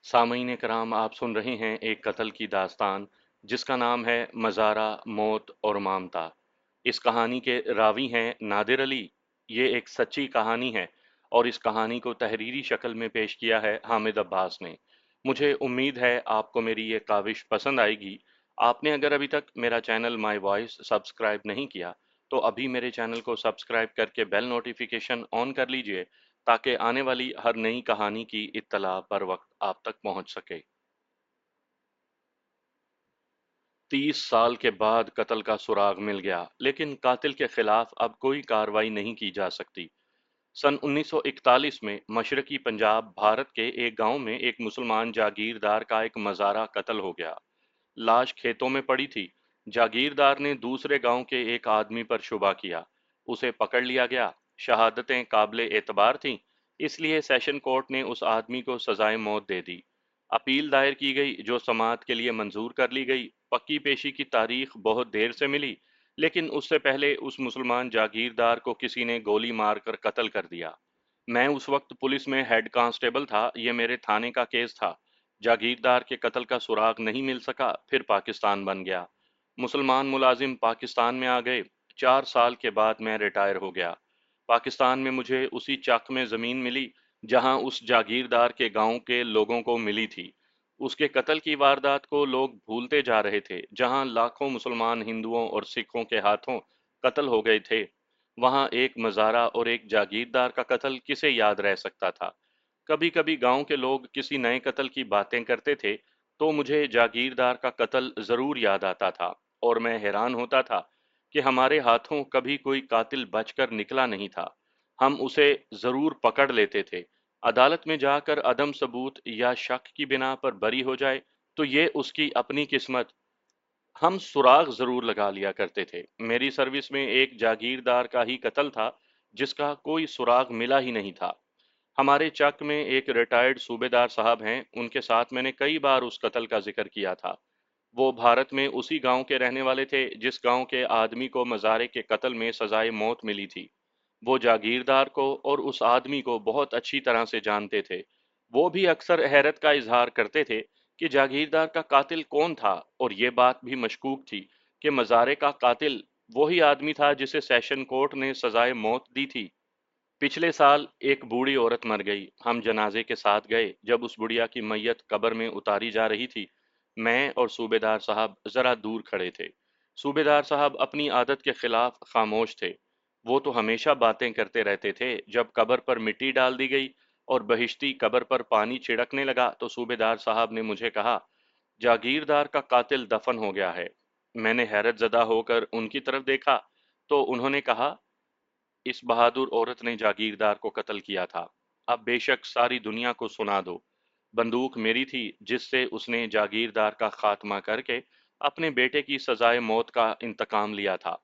सामईन कराम, आप सुन रहे हैं एक कत्ल की दास्तान जिसका नाम है मज़ारा, मौत और मामता। इस कहानी के रावी हैं नादिर अली। ये एक सच्ची कहानी है और इस कहानी को तहरीरी शक्ल में पेश किया है हामिद अब्बास ने। मुझे उम्मीद है आपको मेरी ये काविश पसंद आएगी। आपने अगर अभी तक मेरा चैनल माय वॉइस सब्सक्राइब नहीं किया तो अभी मेरे चैनल को सब्सक्राइब करके बेल नोटिफिकेशन ऑन कर लीजिए ताकि आने वाली हर नई कहानी की इत्तला बर वक्त आप तक पहुंच सके। 30 साल के बाद कत्ल का सुराग मिल गया, लेकिन कातिल के खिलाफ अब कोई कार्रवाई नहीं की जा सकती। सन 1941 में मशरकी पंजाब भारत के एक गांव में एक मुसलमान जागीरदार का एक मज़ारा कत्ल हो गया। लाश खेतों में पड़ी थी। जागीरदार ने दूसरे गांव के एक आदमी पर शुबा किया। उसे पकड़ लिया गया। शहादतें काबिले एतबार थीं, इसलिए सेशन कोर्ट ने उस आदमी को सजाए मौत दे दी। अपील दायर की गई जो समाअत के लिए मंजूर कर ली गई। पक्की पेशी की तारीख बहुत देर से मिली, लेकिन उससे पहले उस मुसलमान जागीरदार को किसी ने गोली मारकर कत्ल कर दिया। मैं उस वक्त पुलिस में हेड कांस्टेबल था। ये मेरे थाने का केस था। जागीरदार के कत्ल का सुराग नहीं मिल सका। फिर पाकिस्तान बन गया। मुसलमान मुलाजिम पाकिस्तान में आ गए। 4 साल के बाद मैं रिटायर हो गया। पाकिस्तान में मुझे उसी चक में ज़मीन मिली जहां उस जागीरदार के गांव के लोगों को मिली थी। उसके कत्ल की वारदात को लोग भूलते जा रहे थे। जहां लाखों मुसलमान हिंदुओं और सिखों के हाथों कत्ल हो गए थे, वहां एक मज़ारा और एक जागीरदार का कत्ल किसे याद रह सकता था। कभी कभी गांव के लोग किसी नए कत्ल की बातें करते थे तो मुझे जागीरदार का कत्ल जरूर याद आता था और मैं हैरान होता था कि हमारे हाथों कभी कोई कातिल बचकर निकला नहीं था। हम उसे जरूर पकड़ लेते थे। अदालत में जाकर अदम सबूत या शक की बिना पर बरी हो जाए तो ये उसकी अपनी किस्मत। हम सुराग जरूर लगा लिया करते थे। मेरी सर्विस में एक जागीरदार का ही कत्ल था जिसका कोई सुराग मिला ही नहीं था। हमारे चक में एक रिटायर्ड सूबेदार साहब हैं, उनके साथ मैंने कई बार उस कत्ल का जिक्र किया था। वो भारत में उसी गांव के रहने वाले थे जिस गांव के आदमी को मज़ारे के कत्ल में सजाए मौत मिली थी। वो जागीरदार को और उस आदमी को बहुत अच्छी तरह से जानते थे। वो भी अक्सर हैरत का इजहार करते थे कि जागीरदार का कातिल कौन था, और ये बात भी मशकूक थी कि मज़ारे का कातिल वही आदमी था जिसे सेशन कोर्ट ने सजाए मौत दी थी। पिछले साल एक बूढ़ी औरत मर गई। हम जनाजे के साथ गए। जब उस बुढ़िया की मैयत कब्र में उतारी जा रही थी, मैं और सूबेदार साहब जरा दूर खड़े थे। सूबेदार साहब अपनी आदत के खिलाफ खामोश थे। वो तो हमेशा बातें करते रहते थे। जब कब्र पर मिट्टी डाल दी गई और बहिश्ती कब्र पर पानी छिड़कने लगा तो सूबेदार साहब ने मुझे कहा, जागीरदार का कातिल दफन हो गया है। मैंने हैरत ज़दा होकर उनकी तरफ देखा तो उन्होंने कहा, इस बहादुर औरत ने जागीरदार को कत्ल किया था। अब बेशक सारी दुनिया को सुना दो। बंदूक मेरी थी जिससे उसने जागीरदार का खात्मा करके अपने बेटे की सजाए मौत का इंतकाम लिया था।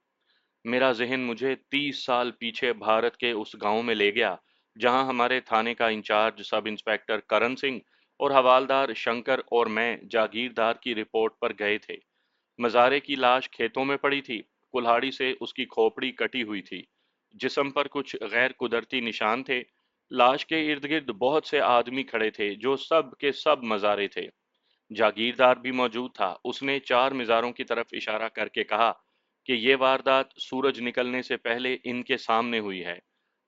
मेरा जहन मुझे 30 साल पीछे भारत के उस गांव में ले गया जहां हमारे थाने का in charge sub inspector Karan Singh और हवालदार शंकर और मैं जागीरदार की रिपोर्ट पर गए थे। मज़ारे की लाश खेतों में पड़ी थी। कुल्हाड़ी से उसकी खोपड़ी कटी हुई थी। जिस्म पर कुछ गैर कुदरती निशान थे। लाश के इर्द गिर्द बहुत से आदमी खड़े थे जो सब के सब मज़ारे थे। जागीरदार भी मौजूद था। उसने चार मज़ारों की तरफ इशारा करके कहा कि ये वारदात सूरज निकलने से पहले इनके सामने हुई है।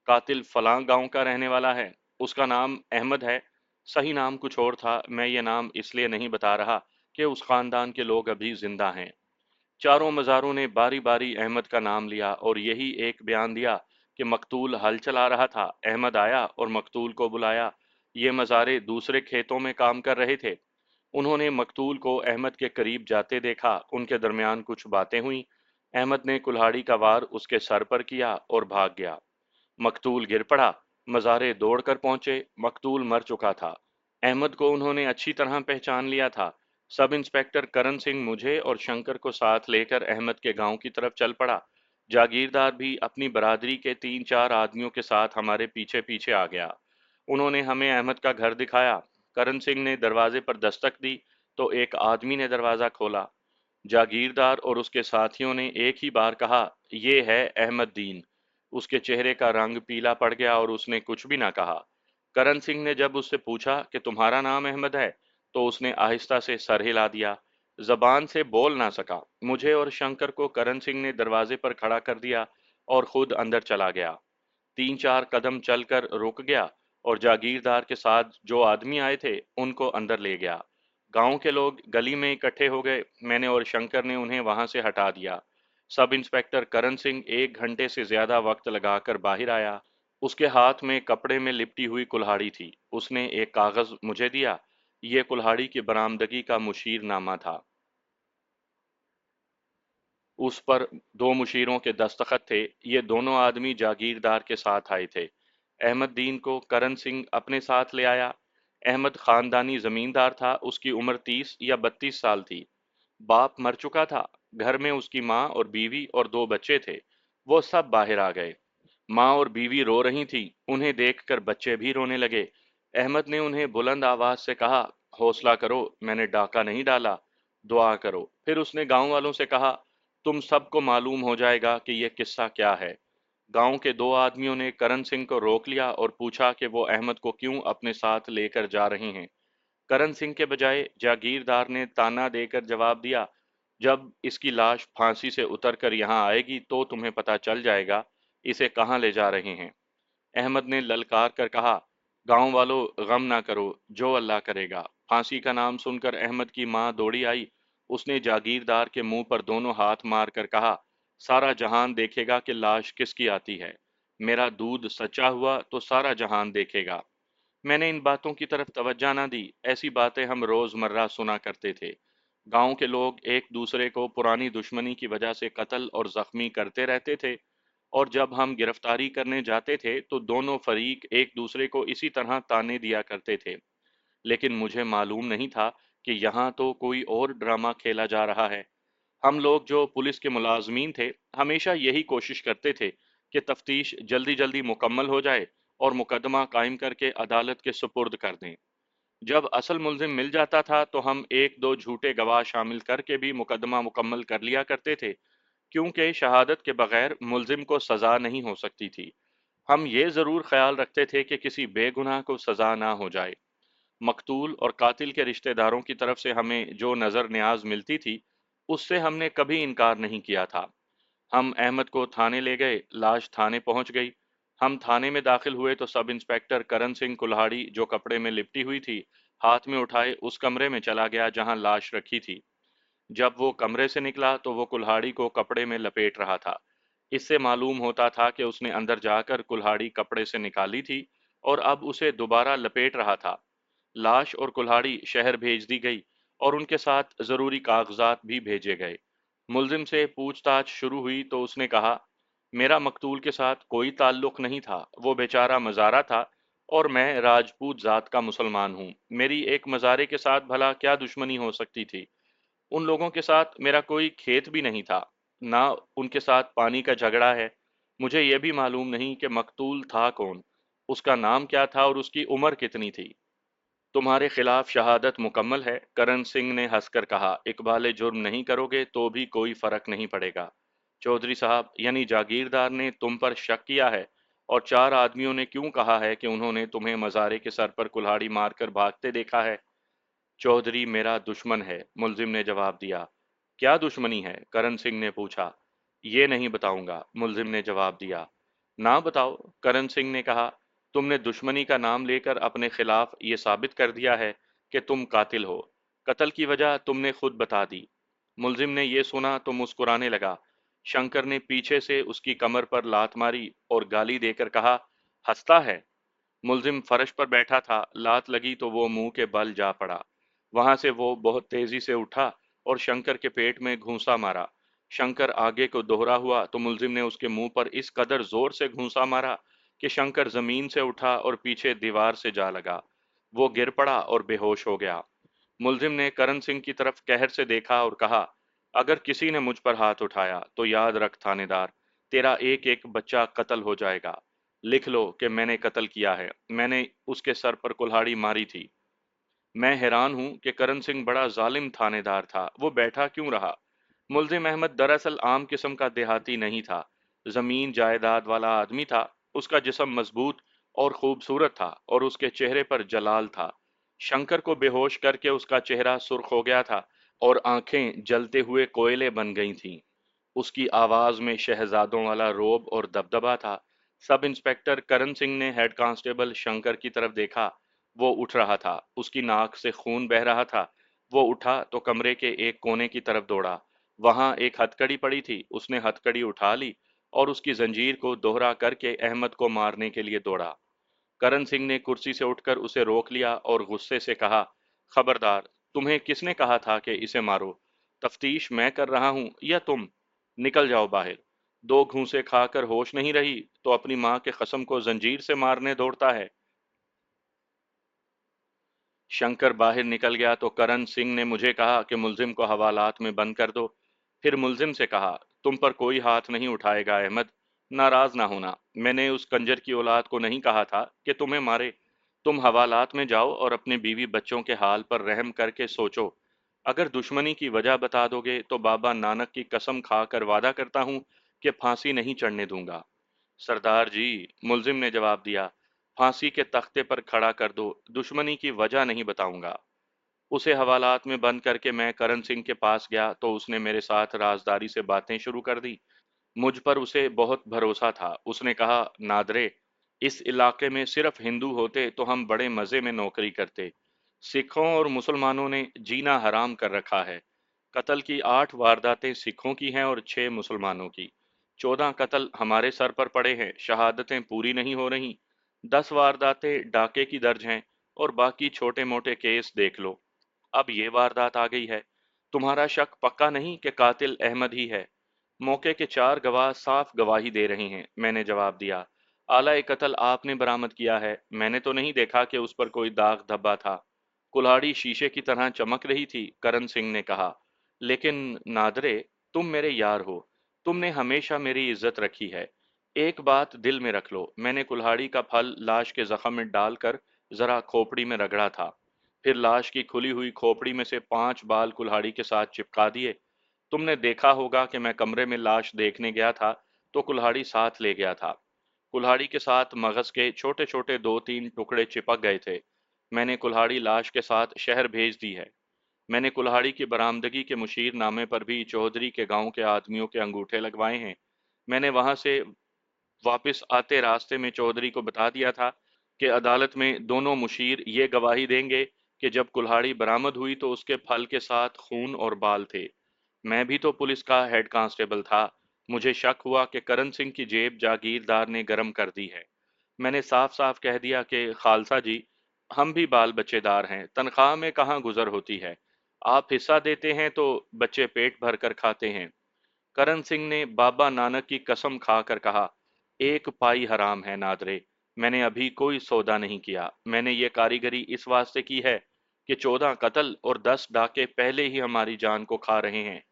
कातिल फलां गांव का रहने वाला है। उसका नाम अहमद है। सही नाम कुछ और था। मैं ये नाम इसलिए नहीं बता रहा कि उस खानदान के लोग अभी जिंदा हैं। चारों मज़ारों ने बारी बारी अहमद का नाम लिया और यही एक बयान दिया कि मकतूल हल चला रहा था। अहमद आया और मकतूल को बुलाया। ये मज़ारे दूसरे खेतों में काम कर रहे थे। उन्होंने मकतूल को अहमद के करीब जाते देखा। उनके दरमियान कुछ बातें हुई। अहमद ने कुल्हाड़ी का वार उसके सर पर किया और भाग गया। मकतूल गिर पड़ा। मज़ारे दौड़कर पहुंचे। मकतूल मर चुका था। अहमद को उन्होंने अच्छी तरह पहचान लिया था। सब इंस्पेक्टर करण सिंह मुझे और शंकर को साथ लेकर अहमद के गांव की तरफ चल पड़ा। जागीरदार भी अपनी बरादरी के 3-4 आदमियों के साथ हमारे पीछे पीछे आ गया। उन्होंने हमें अहमद का घर दिखाया। करण सिंह ने दरवाजे पर दस्तक दी तो एक आदमी ने दरवाज़ा खोला। जागीरदार और उसके साथियों ने एक ही बार कहा, ये है अहमद दीन। उसके चेहरे का रंग पीला पड़ गया और उसने कुछ भी ना कहा। करन सिंह ने जब उससे पूछा कि तुम्हारा नाम अहमद है, तो उसने आहिस्ता से सर हिला दिया। जबान से बोल ना सका। मुझे और शंकर को करन सिंह ने दरवाजे पर खड़ा कर दिया और खुद अंदर चला गया। 3-4 कदम चलकर रुक गया और जागीरदार के साथ जो आदमी आए थे, उनको अंदर ले गया। गांव के लोग गली में इकट्ठे हो गए। मैंने और शंकर ने उन्हें वहां से हटा दिया। सब इंस्पेक्टर करन सिंह 1 घंटे से ज्यादा वक्त लगाकर बाहर आया। उसके हाथ में कपड़े में लिपटी हुई कुल्हाड़ी थी। उसने एक कागज मुझे दिया। ये कुल्हाड़ी की बरामदगी का मुशीरनामा था। उस पर 2 मुशीरों के दस्तखत थे। ये दोनों आदमी जागीरदार के साथ आए थे। अहमद दीन को करन सिंह अपने साथ ले आया। अहमद खानदानी जमींदार था। उसकी उम्र 30 या 32 साल थी। बाप मर चुका था। घर में उसकी माँ और बीवी और 2 बच्चे थे। वो सब बाहर आ गए। माँ और बीवी रो रही थी। उन्हें देखकर बच्चे भी रोने लगे। अहमद ने उन्हें बुलंद आवाज से कहा, हौसला करो, मैंने डाका नहीं डाला, दुआ करो। फिर उसने गांव वालों से कहा, तुम सबको मालूम हो जाएगा कि यह किस्सा क्या है। गांव के 2 आदमियों ने करण सिंह को रोक लिया और पूछा कि वो अहमद को क्यों अपने साथ लेकर जा रहे हैं। करण सिंह के बजाय जागीरदार ने ताना देकर जवाब दिया, जब इसकी लाश फांसी से उतरकर यहाँ आएगी तो तुम्हें पता चल जाएगा इसे कहाँ ले जा रहे हैं। अहमद ने ललकार कर कहा, गांव वालों, गम ना करो, जो अल्लाह करेगा। फांसी का नाम सुनकर अहमद की मां दौड़ी आई। उसने जागीरदार के मुंह पर दोनों हाथ मार कर कहा, सारा जहान देखेगा कि लाश किसकी आती है। मेरा दूध सच्चा हुआ तो सारा जहान देखेगा। मैंने इन बातों की तरफ तवज्जो ना दी। ऐसी बातें हम रोजमर्रा सुना करते थे। गांव के लोग एक दूसरे को पुरानी दुश्मनी की वजह से कत्ल और जख्मी करते रहते थे, और जब हम गिरफ्तारी करने जाते थे तो दोनों फरीक एक दूसरे को इसी तरह ताने दिया करते थे। लेकिन मुझे मालूम नहीं था कि यहाँ तो कोई और ड्रामा खेला जा रहा है। हम लोग जो पुलिस के मुलाजमीन थे, हमेशा यही कोशिश करते थे कि तफ्तीश जल्दी जल्दी मुकम्मल हो जाए और मुकदमा कायम करके अदालत के सुपुर्द कर दें। जब असल मुलजिम मिल जाता था तो हम एक दो झूठे गवाह शामिल करके भी मुकदमा मुकम्मल कर लिया करते थे, क्योंकि शहादत के बगैर मुलजिम को सजा नहीं हो सकती थी। हम ये ज़रूर ख्याल रखते थे कि किसी बेगुनाह को सजा ना हो जाए। मकतूल और कातिल के रिश्तेदारों की तरफ से हमें जो नज़र न्याज मिलती थी, उससे हमने कभी इनकार नहीं किया था। हम अहमद को थाने ले गए। लाश थाने पहुंच गई। हम थाने में दाखिल हुए तो सब इंस्पेक्टर करण सिंह कुल्हाड़ी जो कपड़े में लिपटी हुई थी, हाथ में उठाए उस कमरे में चला गया जहां लाश रखी थी। जब वो कमरे से निकला तो वो कुल्हाड़ी को कपड़े में लपेट रहा था। इससे मालूम होता था कि उसने अंदर जाकर कुल्हाड़ी कपड़े से निकाली थी और अब उसे दोबारा लपेट रहा था। लाश और कुल्हाड़ी शहर भेज दी गई और उनके साथ जरूरी कागजात भी भेजे गए। मुलजिम से पूछताछ शुरू हुई तो उसने कहा, मेरा मकतूल के साथ कोई ताल्लुक नहीं था, वो बेचारा मज़ारा था और मैं राजपूत जात का मुसलमान हूँ। मेरी एक मज़ारे के साथ भला क्या दुश्मनी हो सकती थी। उन लोगों के साथ मेरा कोई खेत भी नहीं था, ना उनके साथ पानी का झगड़ा है। मुझे यह भी मालूम नहीं कि मकतूल था कौन, उसका नाम क्या था और उसकी उम्र कितनी थी। तुम्हारे खिलाफ शहादत मुकम्मल है, करण सिंह ने हंसकर कहा। इकबाल जुर्म नहीं करोगे तो भी कोई फर्क नहीं पड़ेगा। चौधरी साहब यानी जागीरदार ने तुम पर शक किया है, और 4 आदमियों ने क्यों कहा है कि उन्होंने तुम्हें मज़ारे के सर पर कुल्हाड़ी मारकर भागते देखा है। चौधरी मेरा दुश्मन है, मुलजिम ने जवाब दिया। क्या दुश्मनी है, करण सिंह ने पूछा। ये नहीं बताऊंगा, मुलजिम ने जवाब दिया। ना बताओ, करण सिंह ने कहा। तुमने दुश्मनी का नाम लेकर अपने खिलाफ ये साबित कर दिया है कि तुम कातिल हो। कत्ल की वजह तुमने खुद बता दी। मुलजिम ने यह सुना तो मुस्कुराने लगा। शंकर ने पीछे से उसकी कमर पर लात मारी और गाली देकर कहा, हंसता है। मुलजिम फर्श पर बैठा था। लात लगी तो वो मुंह के बल जा पड़ा। वहां से वो बहुत तेजी से उठा और शंकर के पेट में घूंसा मारा। शंकर आगे को दोहरा हुआ तो मुलजिम ने उसके मुंह पर इस कदर जोर से घूंसा मारा कि शंकर जमीन से उठा और पीछे दीवार से जा लगा। वो गिर पड़ा और बेहोश हो गया। मुलजिम ने करण सिंह की तरफ कहर से देखा और कहा, अगर किसी ने मुझ पर हाथ उठाया तो याद रख थानेदार, तेरा एक एक बच्चा कत्ल हो जाएगा। लिख लो कि मैंने कत्ल किया है, मैंने उसके सर पर कुल्हाड़ी मारी थी। मैं हैरान हूं कि करण सिंह बड़ा जालिम थानेदार था, वो बैठा क्यों रहा। मुलजिम अहमद दरअसल आम किस्म का देहाती नहीं था। जमीन जायदाद वाला आदमी था। उसका जिस्म मजबूत और खूबसूरत था और उसके चेहरे पर जलाल था। शंकर को बेहोश करके उसका चेहरा सुर्ख हो गया था और आंखें जलते हुए कोयले बन गई थीं। उसकी आवाज में शहजादों वाला रोब और दबदबा था। सब इंस्पेक्टर करण सिंह ने हेड कांस्टेबल शंकर की तरफ देखा। वो उठ रहा था, उसकी नाक से खून बह रहा था। वो उठा तो कमरे के एक कोने की तरफ दौड़ा। वहां एक हथकड़ी पड़ी थी, उसने हथकड़ी उठा ली और उसकी जंजीर को दोहरा करके अहमद को मारने के लिए दौड़ा। करण सिंह ने कुर्सी से उठकर उसे रोक लिया और गुस्से से कहा, खबरदार, तुम्हें किसने कहा था कि इसे मारो? तफ्तीश मैं कर रहा हूं या तुम? निकल जाओ बाहर। दो घूंसे खाकर होश नहीं रही तो अपनी मां के कसम को जंजीर से मारने दौड़ता है। शंकर बाहर निकल गया तो करण सिंह ने मुझे कहा कि मुलजिम को हवालात में बंद कर दो। फिर मुलजिम से कहा, तुम पर कोई हाथ नहीं उठाएगा अहमद, नाराज ना होना। मैंने उस कंजर की औलाद को नहीं कहा था कि तुम्हें मारे। तुम हवालात में जाओ और अपने बीवी बच्चों के हाल पर रहम करके सोचो। अगर दुश्मनी की वजह बता दोगे तो बाबा नानक की कसम खाकर वादा करता हूं कि फांसी नहीं चढ़ने दूंगा। सरदार जी, मुलजिम ने जवाब दिया, फांसी के तख्ते पर खड़ा कर दो, दुश्मनी की वजह नहीं बताऊंगा। उसे हवालात में बंद करके मैं करण सिंह के पास गया तो उसने मेरे साथ राजदारी से बातें शुरू कर दी। मुझ पर उसे बहुत भरोसा था। उसने कहा, नादरे, इस इलाके में सिर्फ हिंदू होते तो हम बड़े मजे में नौकरी करते। सिखों और मुसलमानों ने जीना हराम कर रखा है। कत्ल की 8 वारदातें सिखों की हैं और 6 मुसलमानों की। 14 कत्ल हमारे सर पर पड़े हैं, शहादतें पूरी नहीं हो रही। 10 वारदातें डाके की दर्ज हैं और बाकी छोटे मोटे केस देख लो। अब ये वारदात आ गई है। तुम्हारा शक पक्का नहीं कि कातिल अहमद ही है? मौके के 4 गवाह साफ गवाही दे रहे हैं, मैंने जवाब दिया। आला कत्ल आपने बरामद किया है, मैंने तो नहीं देखा कि उस पर कोई दाग धब्बा था। कुल्हाड़ी शीशे की तरह चमक रही थी, करण सिंह ने कहा। लेकिन नादरे, तुम मेरे यार हो, तुमने हमेशा मेरी इज्जत रखी है। एक बात दिल में रख लो, मैंने कुल्हाड़ी का फल लाश के जख्म में डालकर जरा खोपड़ी में रगड़ा था। फिर लाश की खुली हुई खोपड़ी में से 5 बाल कुल्हाड़ी के साथ चिपका दिए। तुमने देखा होगा कि मैं कमरे में लाश देखने गया था तो कुल्हाड़ी साथ ले गया था। कुल्हाड़ी के साथ मगज के छोटे छोटे 2-3 टुकड़े चिपक गए थे। मैंने कुल्हाड़ी लाश के साथ शहर भेज दी है। मैंने कुल्हाड़ी की बरामदगी के मुशीर नामे पर भी चौधरी के गांव के आदमियों के अंगूठे लगवाए हैं। मैंने वहां से वापस आते रास्ते में चौधरी को बता दिया था कि अदालत में दोनों मुशीर ये गवाही देंगे कि जब कुल्हाड़ी बरामद हुई तो उसके फल के साथ खून और बाल थे। मैं भी तो पुलिस का हेड कांस्टेबल था। मुझे शक हुआ कि करण सिंह की जेब जागीरदार ने गर्म कर दी है। मैंने साफ साफ कह दिया कि खालसा जी, हम भी बाल बच्चेदार हैं, तनख्वाह में कहाँ गुजर होती है। आप हिस्सा देते हैं तो बच्चे पेट भर कर खाते हैं। करण सिंह ने बाबा नानक की कसम खाकर कहा, एक पाई हराम है नादरे। मैंने अभी कोई सौदा नहीं किया। मैंने ये कारीगरी इस वास्ते की है कि 14 कत्ल और 10 डाके पहले ही हमारी जान को खा रहे हैं।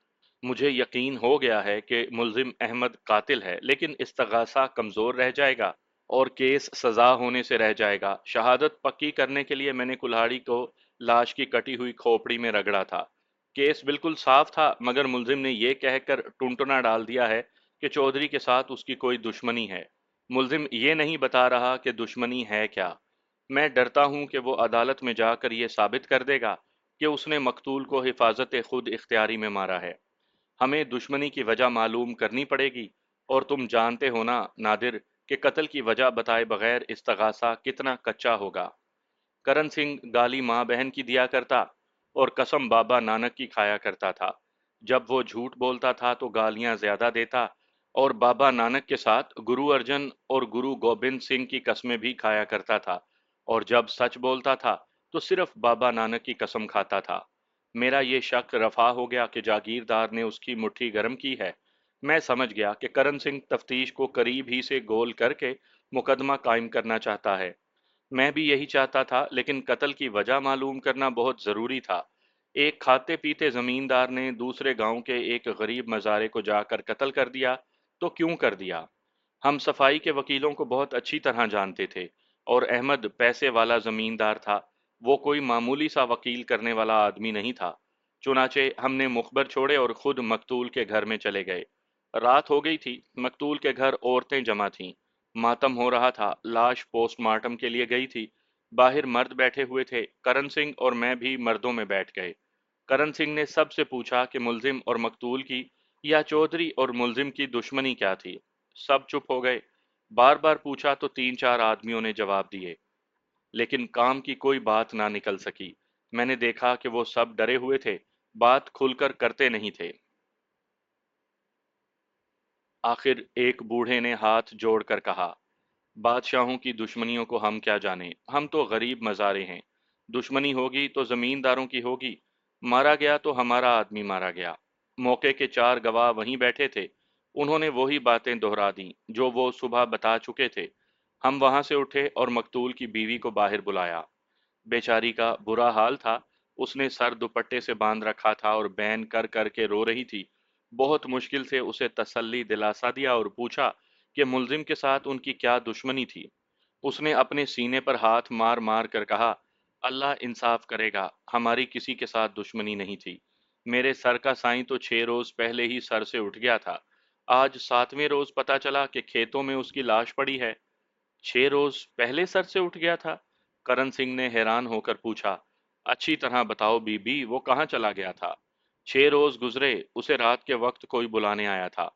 मुझे यकीन हो गया है कि मुलजिम अहमद कातिल है, लेकिन इस्तगासा कमजोर रह जाएगा और केस सजा होने से रह जाएगा। शहादत पक्की करने के लिए मैंने कुल्हाड़ी को लाश की कटी हुई खोपड़ी में रगड़ा था। केस बिल्कुल साफ था, मगर मुलजिम ने यह कहकर टुनटुना डाल दिया है कि चौधरी के साथ उसकी कोई दुश्मनी है। मुलजिम ये नहीं बता रहा कि दुश्मनी है क्या। मैं डरता हूं कि वो अदालत में जाकर ये साबित कर देगा कि उसने मकतूल को हिफाजत खुद इख्तियारी में मारा है। हमें दुश्मनी की वजह मालूम करनी पड़ेगी। और तुम जानते हो ना नादिर, कि कत्ल की वजह बताए बगैर इस्तगासा कितना कच्चा होगा। करण सिंह गाली माँ बहन की दिया करता और कसम बाबा नानक की खाया करता था। जब वो झूठ बोलता था तो गालियां ज्यादा देता और बाबा नानक के साथ गुरु अर्जन और गुरु गोबिंद सिंह की कस्में भी खाया करता था। और जब सच बोलता था तो सिर्फ बाबा नानक की कसम खाता था। मेरा ये शक रफा हो गया कि जागीरदार ने उसकी मुट्ठी गर्म की है। मैं समझ गया कि करण सिंह तफ्तीश को करीब ही से गोल करके मुकदमा कायम करना चाहता है। मैं भी यही चाहता था, लेकिन कत्ल की वजह मालूम करना बहुत जरूरी था। एक खाते पीते जमींदार ने दूसरे गांव के एक गरीब मजारे को जाकर कत्ल कर दिया, तो क्यों कर दिया? हम सफाई के वकीलों को बहुत अच्छी तरह जानते थे और अहमद पैसे वाला जमींदार था। वो कोई मामूली सा वकील करने वाला आदमी नहीं था। चुनाचे हमने मुखबर छोड़े और खुद मकतूल के घर में चले गए। रात हो गई थी। मकतूल के घर औरतें जमा थीं। मातम हो रहा था। लाश पोस्टमार्टम के लिए गई थी। बाहर मर्द बैठे हुए थे। करण सिंह और मैं भी मर्दों में बैठ गए। करण सिंह ने सबसे पूछा कि मुलजिम और मकतूल की या चौधरी और मुलजिम की दुश्मनी क्या थी। सब चुप हो गए। बार बार पूछा तो तीन चार आदमियों ने जवाब दिए, लेकिन काम की कोई बात ना निकल सकी। मैंने देखा कि वो सब डरे हुए थे, बात खुलकर करते नहीं थे। आखिर एक बूढ़े ने हाथ जोड़कर कहा, बादशाहों की दुश्मनियों को हम क्या जाने, हम तो गरीब मज़ारे हैं। दुश्मनी होगी तो जमींदारों की होगी। मारा गया तो हमारा आदमी मारा गया। मौके के चार गवाह वहीं बैठे थे। उन्होंने वही बातें दोहरा दी जो वो सुबह बता चुके थे। हम वहां से उठे और मकतूल की बीवी को बाहर बुलाया। बेचारी का बुरा हाल था। उसने सर दुपट्टे से बांध रखा था और बैन कर कर के रो रही थी। बहुत मुश्किल से उसे तसल्ली दिलासा दिया और पूछा कि मुलजिम के साथ उनकी क्या दुश्मनी थी। उसने अपने सीने पर हाथ मार मार कर कहा, अल्लाह इंसाफ करेगा, हमारी किसी के साथ दुश्मनी नहीं थी। मेरे सर का साईं तो 6 रोज पहले ही सर से उठ गया था। आज 7वें रोज पता चला कि खेतों में उसकी लाश पड़ी है। 6 रोज पहले सर से उठ गया था? करण सिंह ने हैरान होकर पूछा। अच्छी तरह बताओ बीबी, वो कहाँ चला गया था? 6 रोज गुजरे, उसे रात के वक्त कोई बुलाने आया था।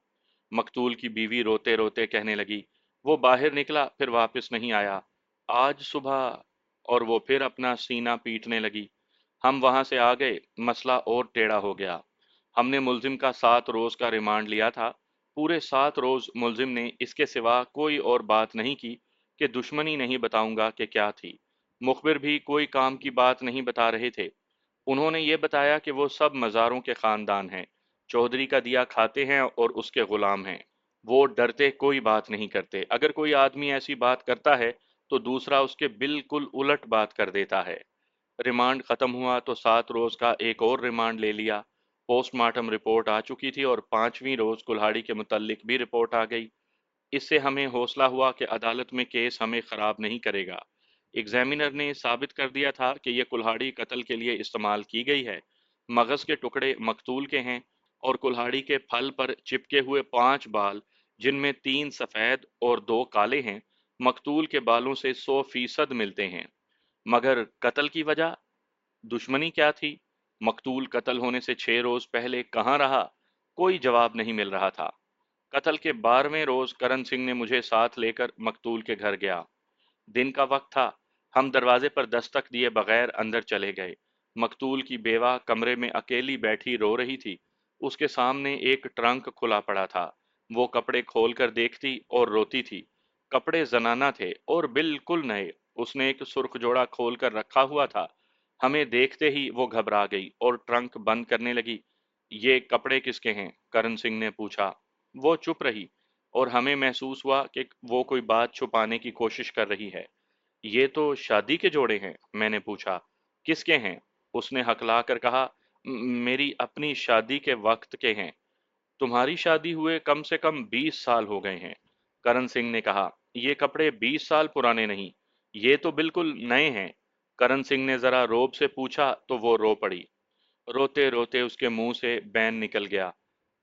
मकतूल की बीवी रोते रोते कहने लगी, वो बाहर निकला फिर वापस नहीं आया। आज सुबह। और वो फिर अपना सीना पीटने लगी। हम वहां से आ गए, मसला और टेढ़ा हो गया। हमने मुलजिम का 7 रोज का रिमांड लिया था। पूरे 7 रोज मुलजिम ने इसके सिवा कोई और बात नहीं की कि दुश्मनी नहीं बताऊंगा कि क्या थी। मुखबिर भी कोई काम की बात नहीं बता रहे थे। उन्होंने ये बताया कि वो सब मज़ारों के ख़ानदान हैं, चौधरी का दिया खाते हैं और उसके ग़ुलाम हैं। वो डरते कोई बात नहीं करते। अगर कोई आदमी ऐसी बात करता है तो दूसरा उसके बिल्कुल उलट बात कर देता है। रिमांड ख़त्म हुआ तो 7 रोज़ का एक और रिमांड ले लिया। पोस्टमार्टम रिपोर्ट आ चुकी थी और 5वीं रोज़ कुल्हाड़ी के मुतल्लिक भी रिपोर्ट आ गई। इससे हमें हौसला हुआ कि अदालत में केस हमें ख़राब नहीं करेगा। एग्जामिनर ने साबित कर दिया था कि यह कुल्हाड़ी कत्ल के लिए इस्तेमाल की गई है। मगज़ के टुकड़े मकतूल के हैं और कुल्हाड़ी के फल पर चिपके हुए 5 बाल, जिनमें 3 सफ़ेद और 2 काले हैं, मकतूल के बालों से 100% मिलते हैं। मगर कत्ल की वजह, दुश्मनी क्या थी? मकतूल कत्ल होने से 6 रोज पहले कहाँ रहा? कोई जवाब नहीं मिल रहा था। कत्ल के 12वें रोज करण सिंह ने मुझे साथ लेकर मकतूल के घर गया। दिन का वक्त था। हम दरवाजे पर दस्तक दिए बगैर अंदर चले गए। मकतूल की बेवा कमरे में अकेली बैठी रो रही थी। उसके सामने एक ट्रंक खुला पड़ा था। वो कपड़े खोलकर देखती और रोती थी। कपड़े जनाना थे और बिल्कुल नए। उसने एक सुर्ख जोड़ा खोलकर रखा हुआ था। हमें देखते ही वो घबरा गई और ट्रंक बंद करने लगी। ये कपड़े किसके हैं? करण सिंह ने पूछा। वो चुप रही और हमें महसूस हुआ कि वो कोई बात छुपाने की कोशिश कर रही है। ये तो शादी के जोड़े हैं, मैंने पूछा। किसके हैं? उसने हकला कर कहा, मेरी अपनी शादी के वक्त के हैं। तुम्हारी शादी हुए कम से कम 20 साल हो गए हैं। करण सिंह ने कहा, ये कपड़े 20 साल पुराने नहीं, ये तो बिल्कुल नए हैं। करण सिंह ने जरा रोब से पूछा तो वो रो पड़ी। रोते रोते उसके मुंह से बैन निकल गया,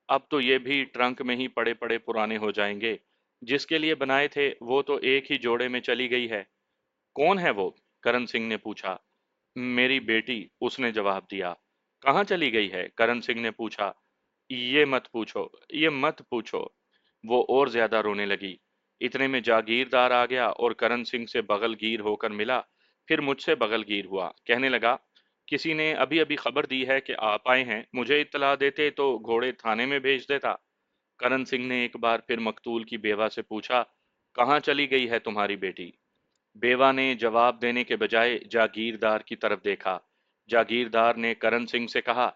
अब तो ये भी ट्रंक में ही पड़े पड़े पुराने हो जाएंगे। जिसके लिए बनाए थे वो तो एक ही जोड़े में चली गई है। कौन है वो? करण सिंह ने पूछा। मेरी बेटी, उसने जवाब दिया। कहाँ चली गई है? करण सिंह ने पूछा। ये मत पूछो, ये मत पूछो। वो और ज्यादा रोने लगी। इतने में जागीरदार आ गया और करण सिंह से बगलगीर होकर मिला। फिर मुझसे बगलगीर हुआ। कहने लगा, किसी ने अभी अभी खबर दी है कि आप आए हैं। मुझे इत्तला देते तो घोड़े थाने में भेज देता। करण सिंह ने एक बार फिर मकतूल की बेवा से पूछा, कहाँ चली गई है तुम्हारी बेटी? बेवा ने जवाब देने के बजाय जागीरदार की तरफ देखा। जागीरदार ने करण सिंह से कहा,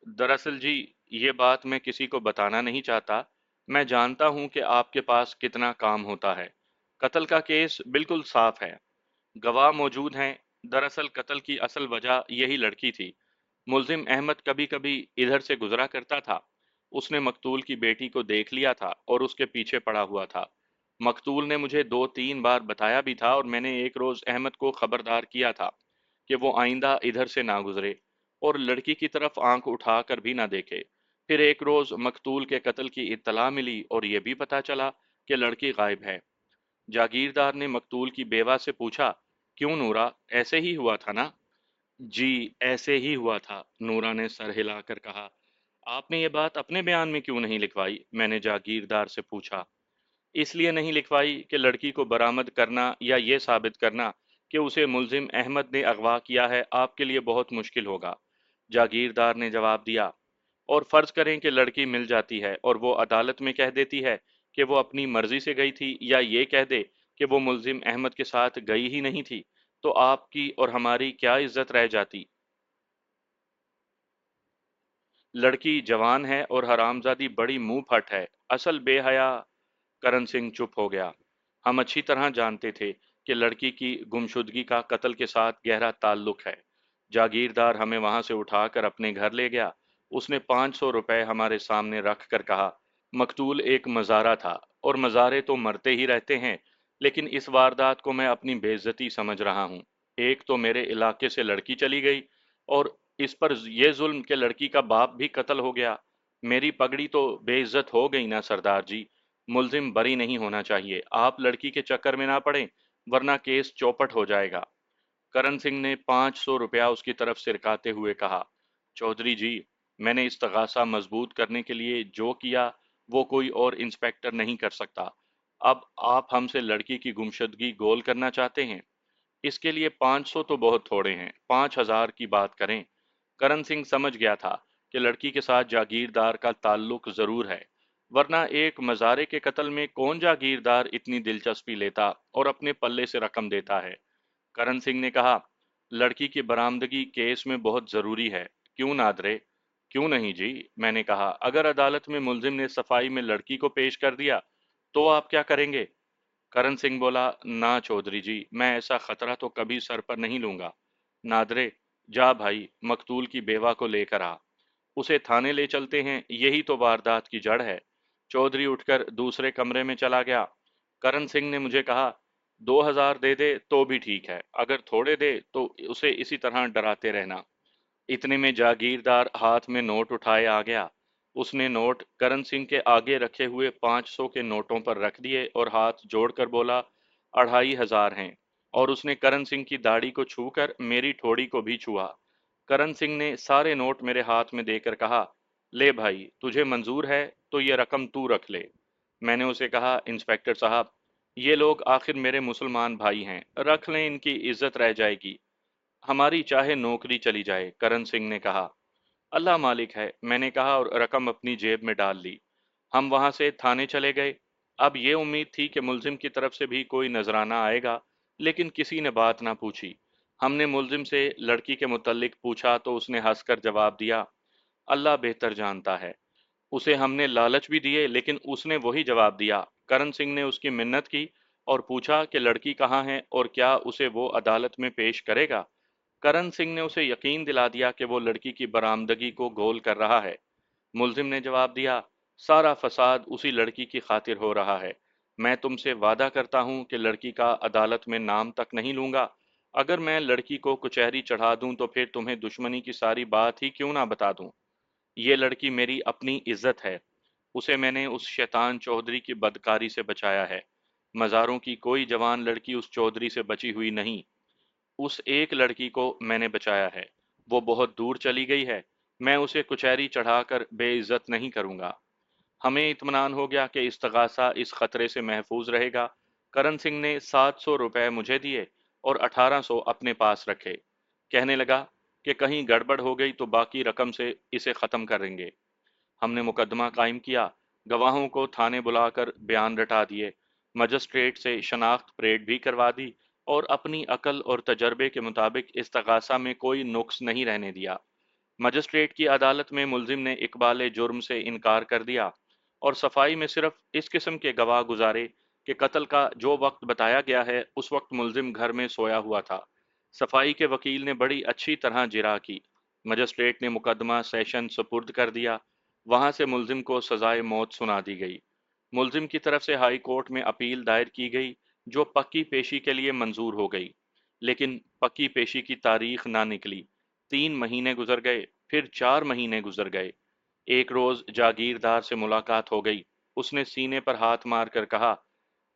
दरअसल जी, ये बात मैं किसी को बताना नहीं चाहता। मैं जानता हूं कि आपके पास कितना काम होता है। कत्ल का केस बिल्कुल साफ है, गवाह मौजूद हैं। दरअसल कत्ल की असल वजह यही लड़की थी। मुलजिम अहमद कभी कभी इधर से गुजरा करता था। उसने मकतूल की बेटी को देख लिया था और उसके पीछे पड़ा हुआ था। मकतूल ने मुझे 2-3 बार बताया भी था और मैंने एक रोज अहमद को खबरदार किया था कि वो आइंदा इधर से ना गुजरे और लड़की की तरफ आंख उठाकर भी ना देखे। फिर एक रोज मकतूल के कत्ल की इत्तला मिली और ये भी पता चला कि लड़की गायब है। जागीरदार ने मकतूल की बेवा से पूछा, क्यों नूरा, ऐसे ही हुआ था ना? जी, ऐसे ही हुआ था, नूरा ने सर हिलाकर कहा। आपने ये बात अपने बयान में क्यों नहीं लिखवाई? मैंने जागीरदार से पूछा। इसलिए नहीं लिखवाई कि लड़की को बरामद करना या ये साबित करना कि उसे मुलजिम अहमद ने अगवा किया है आपके लिए बहुत मुश्किल होगा, जागीरदार ने जवाब दिया। और फर्ज करें कि लड़की मिल जाती है और वो अदालत में कह देती है कि वो अपनी मर्जी से गई थी, या ये कह दे कि वो मुलजिम अहमद के साथ गई ही नहीं थी, तो आपकी और हमारी क्या इज्जत रह जाती? लड़की जवान है और हरामजादी बड़ी मुंह फट है, असल बेहया। करण सिंह चुप हो गया। हम अच्छी तरह जानते थे कि लड़की की गुमशुदगी का कत्ल के साथ गहरा ताल्लुक है। जागीरदार हमें वहां से उठाकर अपने घर ले गया। उसने 500 रुपए हमारे सामने रख कर कहा, मकतूल एक मज़ारा था और मज़ारे तो मरते ही रहते हैं, लेकिन इस वारदात को मैं अपनी बेइज्जती समझ रहा हूँ। एक तो मेरे इलाके से लड़की चली गई और इस पर ये जुल्म कि लड़की का बाप भी कत्ल हो गया। मेरी पगड़ी तो बेइज्जत हो गई ना सरदार जी। मुलजिम बरी नहीं होना चाहिए, आप लड़की के चक्कर में ना पड़ें, वरना केस चौपट हो जाएगा। करण सिंह ने 500 रुपया उसकी तरफ सिरकाते हुए कहा, चौधरी जी, मैंने इस्तगासा मजबूत करने के लिए जो किया वो कोई और इंस्पेक्टर नहीं कर सकता। अब आप हमसे लड़की की गुमशुदगी गोल करना चाहते हैं? इसके लिए 500 तो बहुत थोड़े हैं, 5,000 की बात करें। करण सिंह समझ गया था कि लड़की के साथ जागीरदार का ताल्लुक जरूर है, वरना एक मजारे के कत्ल में कौन जागीरदार इतनी दिलचस्पी लेता और अपने पल्ले से रकम देता है। करण सिंह ने कहा, लड़की की बरामदगी केस में बहुत जरूरी है। क्यों नादरे? क्यों नहीं जी, मैंने कहा, अगर अदालत में मुलजिम ने सफाई में लड़की को पेश कर दिया तो आप क्या करेंगे? करण सिंह बोला, ना चौधरी जी, मैं ऐसा खतरा तो कभी सर पर नहीं लूंगा। नादरे, जा भाई, मकतूल की बेवा को लेकर आ, उसे थाने ले चलते हैं, यही तो वारदात की जड़ है। चौधरी उठकर दूसरे कमरे में चला गया। करण सिंह ने मुझे कहा, 2,000 दे दे तो भी ठीक है, अगर थोड़े दे तो उसे इसी तरह डराते रहना। इतने में जागीरदार हाथ में नोट उठाए आ गया। उसने नोट करण सिंह के आगे रखे हुए 500 के नोटों पर रख दिए और हाथ जोड़कर बोला, 2,500 हैं। और उसने करण सिंह की दाढ़ी को छूकर मेरी ठोड़ी को भी छुआ। करण सिंह ने सारे नोट मेरे हाथ में देकर कहा, ले भाई, तुझे मंजूर है तो ये रकम तू रख ले। मैंने उसे कहा, इंस्पेक्टर साहब, ये लोग आखिर मेरे मुसलमान भाई हैं, रख लें, इनकी इज्जत रह जाएगी। हमारी चाहे नौकरी चली जाए, करण सिंह ने कहा। अल्लाह मालिक है, मैंने कहा और रकम अपनी जेब में डाल ली। हम वहां से थाने चले गए। अब ये उम्मीद थी कि मुलजिम की तरफ से भी कोई नजराना आएगा, लेकिन किसी ने बात ना पूछी। हमने मुलजिम से लड़की के मुतल्लिक पूछा तो उसने हंसकर जवाब दिया, अल्लाह बेहतर जानता है। उसे हमने लालच भी दिए, लेकिन उसने वही जवाब दिया। करण सिंह ने उसकी मिन्नत की और पूछा कि लड़की कहाँ है और क्या उसे वो अदालत में पेश करेगा। करण सिंह ने उसे यकीन दिला दिया कि वो लड़की की बरामदगी को गोल कर रहा है। मुलजिम ने जवाब दिया, सारा फसाद उसी लड़की की खातिर हो रहा है। मैं तुमसे वादा करता हूं कि लड़की का अदालत में नाम तक नहीं लूंगा। अगर मैं लड़की को कचहरी चढ़ा दूं तो फिर तुम्हें दुश्मनी की सारी बात ही क्यों ना बता दूं। ये लड़की मेरी अपनी इज्जत है। उसे मैंने उस शैतान चौधरी की बदकारी से बचाया है। मज़ारों की कोई जवान लड़की उस चौधरी से बची हुई नहीं। उस एक लड़की को मैंने बचाया है। वो बहुत दूर चली गई है। मैं उसे कचहरी चढ़ाकर बेइज्जत नहीं करूंगा। हमें इत्मीनान हो गया कि इस्तगासा इस खतरे से महफूज रहेगा। करण सिंह ने 700 रुपए मुझे दिए और 1800 अपने पास रखे। कहने लगा कि कहीं गड़बड़ हो गई तो बाकी रकम से इसे ख़त्म करेंगे। हमने मुकदमा कायम किया, गवाहों को थाने बुलाकर बयान रटा दिए, मजिस्ट्रेट से शनाख्त परेड भी करवा दी और अपनी अकल और तजर्बे के मुताबिक इस्तगासा में कोई नुक्स नहीं रहने दिया। मजिस्ट्रेट की अदालत में मुलजिम ने इकबाल जुर्म से इनकार कर दिया और सफाई में सिर्फ इस किस्म के गवाह गुजारे कि कत्ल का जो वक्त बताया गया है उस वक्त मुलजिम घर में सोया हुआ था। सफाई के वकील ने बड़ी अच्छी तरह जिरा की। मजिस्ट्रेट ने मुकदमा सेशन सुपुर्द कर दिया। वहां से मुलजिम को सजाए मौत सुना दी गई। मुलजिम की तरफ से हाई कोर्ट में अपील दायर की गई, जो पक्की पेशी के लिए मंजूर हो गई, लेकिन पक्की पेशी की तारीख ना निकली। 3 महीने गुजर गए, फिर 4 महीने गुजर गए। एक रोज जागीरदार से मुलाकात हो गई। उसने सीने पर हाथ मारकर कहा,